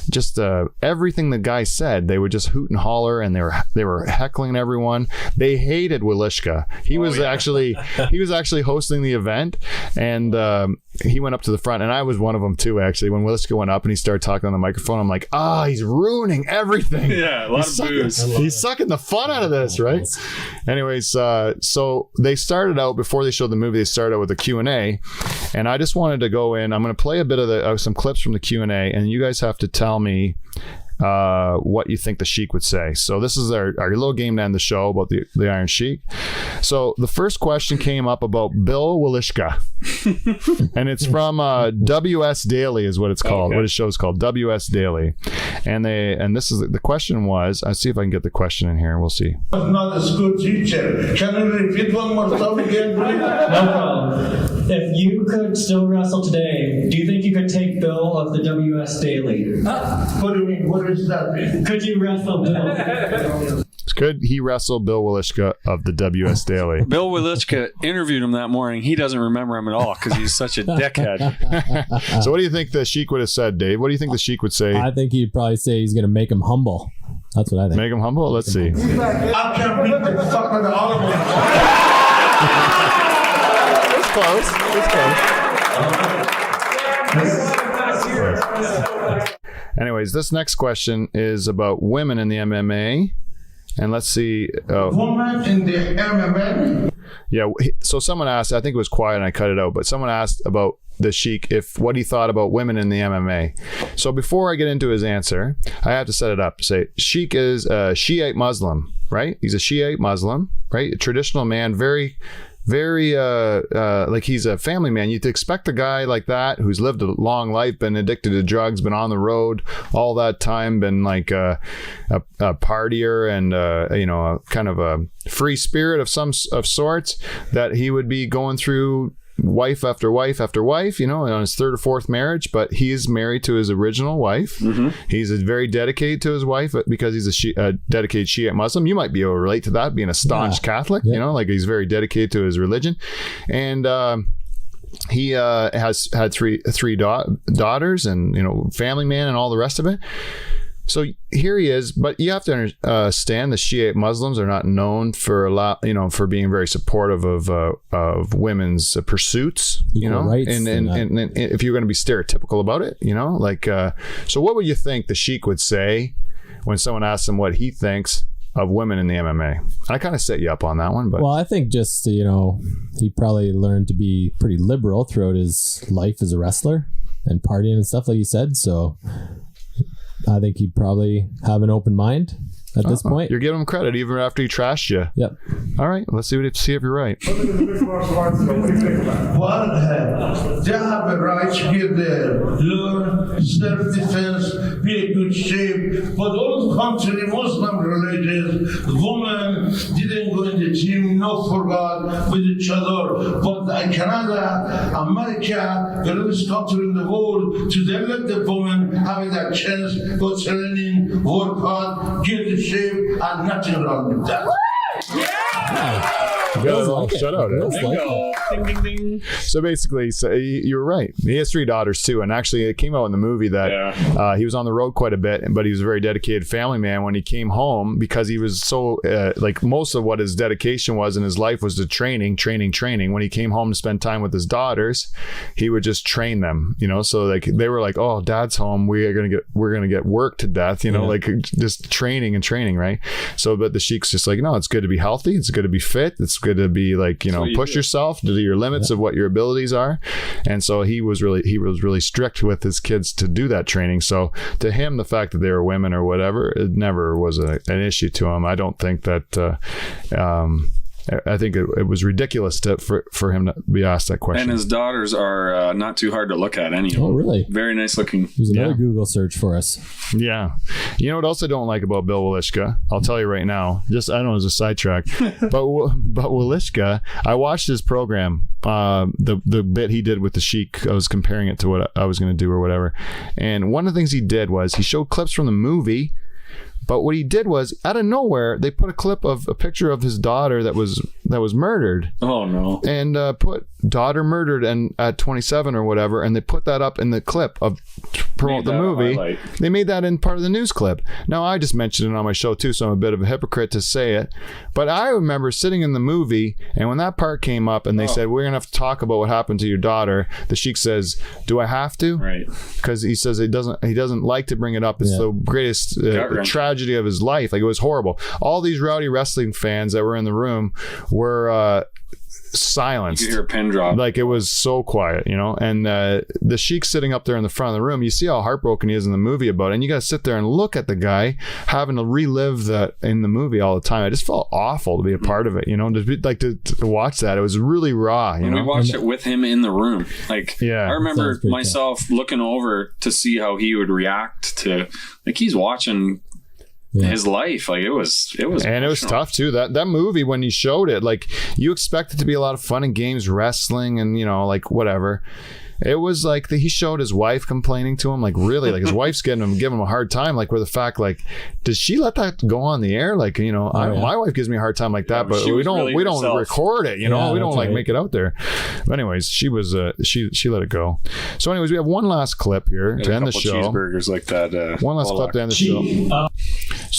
just everything the guy said. They would just hoot and holler, and they were heckling everyone. They hated Walishka. He was actually hosting the event, and he went up to the front, and I was one of them too. Actually, when Walishka went up and he started talking on the microphone, I'm like, he's ruining everything. Yeah, a lot of booze. He's sucking the fun out of this, right? Anyways, so they started out, before they showed the movie, they started out with a Q&A, and I just wanted to go in. I'm going to play a bit of some clips from the Q&A, and you guys have to tell me what you think the Sheik would say. So this is our little game to end the show about the Iron Sheik. So the first question came up about Bill Walishka, and it's from WS Daily is what it's called. Okay. What his show's called, WS Daily, and this is the question was. I'll see if I can get the question in here. We'll see. I'm not a school teacher. Can you repeat one more time again, please? No problem. If you could still wrestle today, do you think you could take Bill of the WS Daily? What do you mean? What does that mean? Could you wrestle Bill? Could he wrestle Bill Walishka of the WS Daily? Bill Walishka interviewed him that morning. He doesn't remember him at all because he's such a dickhead. So what do you think the Sheik would have said, Dave? What do you think the Sheik would say? I think he'd probably say he's going to make him humble. That's what I think. Make him humble? Let's see. I can't beat the fuck out of all of them. It's close. Anyways, this next question is about women in the MMA. And let's see. Woman in the MMA? Yeah. So someone asked, I think it was quiet and I cut it out, but someone asked about the Sheik, what he thought about women in the MMA. So before I get into his answer, I have to set it up. Say, Sheik is a Shiite Muslim, right? He's a Shiite Muslim, right? A traditional man, very like he's a family man. You'd expect a guy like that who's lived a long life, been addicted to drugs, been on the road all that time, been like a partier and a kind of a free spirit of sorts, that he would be going through wife after wife after wife, on his third or fourth marriage. But he is married to his original wife. Mm-hmm. He's very dedicated to his wife because he's a dedicated Shiite Muslim. You might be able to relate to that, being a staunch Catholic. Like he's very dedicated to his religion, and he has had three daughters, and family man and all the rest of it. So here he is, but you have to understand the Shiite Muslims are not known for for being very supportive of women's pursuits, rights, and if you're going to be stereotypical about it, so what would you think the Sheik would say when someone asks him what he thinks of women in the MMA? I kind of set you up on that one, but I think just he probably learned to be pretty liberal throughout his life as a wrestler and partying and stuff, like you said. So I think he'd probably have an open mind at this point. You're giving him credit even after he trashed you. Yep. All right, let's see if you're right. Well, they have a right to get there, learn self-defense, be in good shape. But all the country, Muslim religions, women didn't go in the gym, not for God, with each other. But in Canada, America, the richest country in the world, to then let the women have that chance, go training, work hard, get in shape, and nothing wrong with that. Shut out. Ding, ding, ding. So basically, you're right. He has three daughters too, and actually, it came out in the movie that he was on the road quite a bit, but he was a very dedicated family man. When he came home, because he was so like most of what his dedication was in his life was to training. When he came home to spend time with his daughters, he would just train them. So like they were like, "Oh, Dad's home. We're gonna get worked to death." Like just training, right? So, but the Sheik's just like, no, it's good to be healthy. It's good to be fit. It's good to be like push yourself to your limits of what your abilities are. And so he was really strict with his kids to do that training. So to him, the fact that they were women or whatever, it never was an issue to him. I don't think that I think it was ridiculous for him to be asked that question. And his daughters are not too hard to look at anyway. Oh, really? Very nice looking. There's another Google search for us. Yeah. You know what else I don't like about Bill Walishka? I'll tell you right now. Just, I don't know, it's a sidetrack. but Walishka, I watched his program, the bit he did with the Sheik. I was comparing it to what I was going to do or whatever. And one of the things he did was he showed clips from the movie. But what he did was, out of nowhere, they put a picture of his daughter that was murdered. Oh no! And put daughter murdered and at 27 or whatever, and they put that up in the clip of promote the movie. They made that in part of the news clip. Now I just mentioned it on my show too, so I'm a bit of a hypocrite to say it. But I remember sitting in the movie, and when that part came up, and they said we're gonna have to talk about what happened to your daughter, the Sheik says, "Do I have to?" Right? Because he says he doesn't like to bring it up. It's the greatest tragedy of his life. Like, it was horrible. All these rowdy wrestling fans that were in the room were silenced. You could hear a pin drop. Like, it was so quiet, and the Sheik sitting up there in the front of the room, you see how heartbroken he is in the movie about it, and you got to sit there and look at the guy having to relive that in the movie all the time. I just felt awful to be a part of it, to watch that. It was really raw, And we watched it with him in the room. Like, I remember myself looking over to see how he would react to, like, he's watching his life. Like, it was and emotional. It was tough too. That movie, when he showed it, like, you expect it to be a lot of fun and games, wrestling and like whatever. It was like he showed his wife complaining to him, like, really, like his wife's giving him a hard time, like, where the fact, like, does she let that go on the air? Like, my wife gives me a hard time like that, but we don't record it, we don't like make it out there. But anyways, she was she let it go. So anyways, we have one last clip here to end the show. Cheeseburgers like that. One last clip to end the show.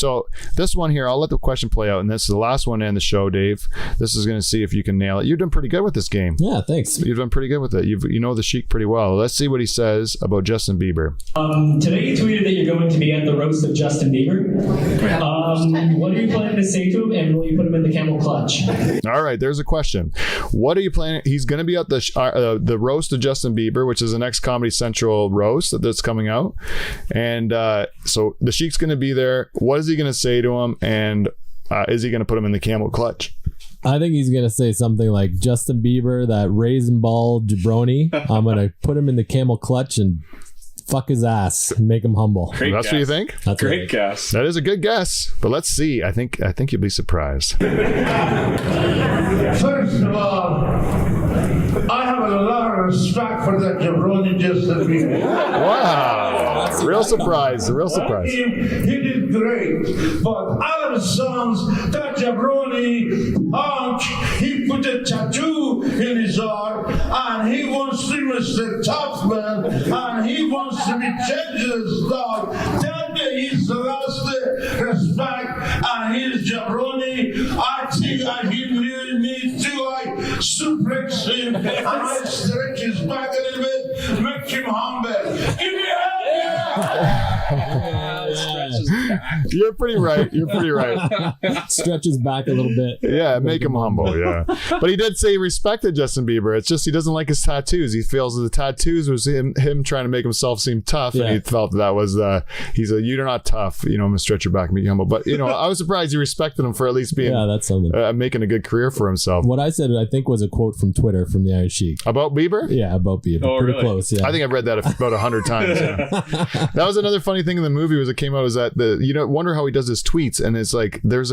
So this one here, I'll let the question play out, and this is the last one to end the show, Dave. This is going to see if you can nail it. You've done pretty good with this game. Yeah, thanks. You've done pretty good with it. You know the Sheik pretty well. Let's see what he says about Justin Bieber. Today you tweeted that you're going to be at the roast of Justin Bieber. What are you planning to say to him, and will you put him in the camel clutch? All right, there's a question. What are you planning? He's going to be at the roast of Justin Bieber, which is the next Comedy Central roast that's coming out. And so the Sheik's going to be there. What is he going to say to him? And is he going to put him in the camel clutch? I think he's going to say something like, Justin Bieber, that raisin ball jabroni, I'm going to put him in the camel clutch and fuck his ass and make him humble. Great That's guess. what you think? That's Great right. guess. That is a good guess, but let's see. I think you'll be surprised. First of all, I have a lot of respect for that jabroni Justin Bieber. Wow. Real surprise. A real surprise. He did great, but out of his songs, that jabroni punk, he put a tattoo in his arm, and he wants to be Mr. Tough Man, and he wants to be Change's dog. That day he's lost the respect, and his jabroni, I think he really needs to suplex him, and I stretch his back a little bit, make him humble. Give me a You're pretty right. Stretches back a little bit. Yeah, make him humble. Yeah, but he did say he respected Justin Bieber. It's just he doesn't like his tattoos. He feels that the tattoos was him trying to make himself seem tough, and he felt that was he's a you're not tough. I'm gonna stretch your back and make you humble. But I was surprised he respected him for at least being that's something. Making a good career for himself. What I said, I think, was a quote from Twitter from the Iron Sheik. About Bieber? Yeah, about Bieber. Oh, Pretty really? close. Yeah. I think I've read that about 100 times. Yeah. That was another funny thing in the movie it came out is that wonder how he does his tweets, and it's like there's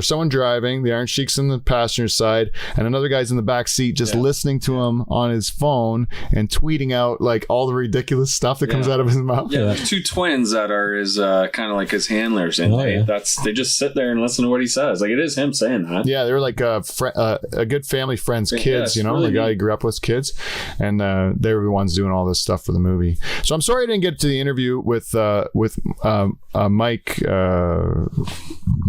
someone driving, the Iron Sheik's in the passenger side, and another guy's in the back seat just listening to him on his phone and tweeting out like all the ridiculous stuff that comes out of his mouth. Yeah, there's two twins that are his kind of like his handlers, and they just sit there and listen to what he says. Like it is him saying that. Yeah, they were like a good family friend's kids, really the guy neat. he grew up with kids, and they were the ones doing all this stuff for the movie. So I'm sorry I didn't get to the interview with Mike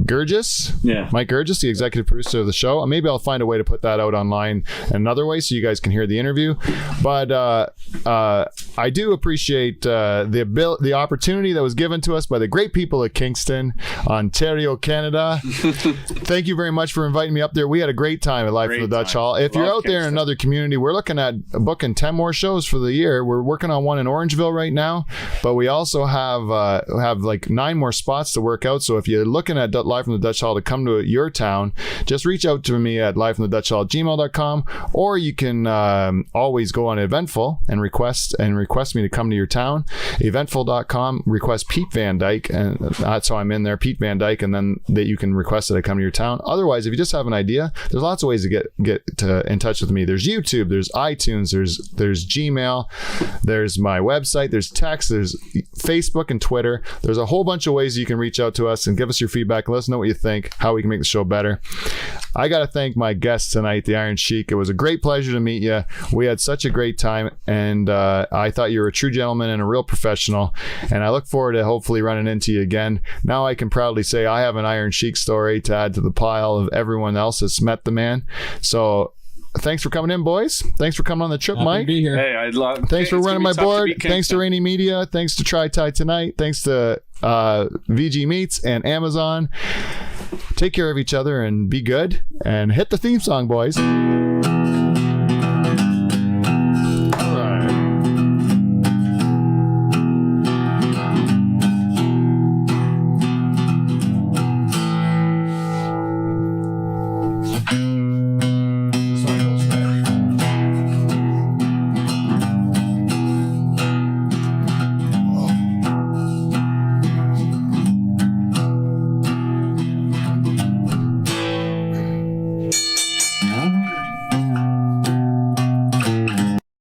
Gurgis. Yeah, Mike Gurgis, the executive producer of the show. Maybe I'll find a way to put that out online another way so you guys can hear the interview. But I do appreciate the opportunity that was given to us by the great people of Kingston, Ontario, Canada. Thank you very much for inviting me up there. We had a great time at Live from the Dutch Hall. If you're out there in another community, we're looking at booking 10 more shows for the year. We're working on one in Orangeville right now, but we also have like 9 more spots to work out. So if you're looking at Live from the Dutch Hall to come to your town, just reach out to me at livefromthedutchhall@gmail.com, or you can always go on Eventful and request me to come to your town. Eventful.com, request Pete Van Dyke, and that's how I'm in there, Pete Van Dyke, and then that you can request that I come to your town. Otherwise, if you just have an idea, there's lots of ways to get in touch with me. There's YouTube, there's iTunes, there's Gmail, there's my website, there's text, there's Facebook and Twitter. There's a whole bunch of ways you can reach out to us and give us your feedback. Let us know what you think, how we can make the show better. I got to thank my guest tonight, the Iron Sheik. It was a great pleasure to meet you. We had such a great time, and I thought you were a true gentleman and a real professional, and I look forward to hopefully running into you again. Now I can proudly say I have an Iron Sheik story to add to the pile of everyone else that's met the man. So thanks for coming in, boys. Thanks for coming on the trip, Happy Mike. to be here. Hey, I'd love. Thanks for it's running gonna my be tough to board. beat Thanks to Kingston. Rainy Media. Thanks to Try Tie Tonight. Thanks to VG Meats and Amazon. Take care of each other and be good. And hit the theme song, boys.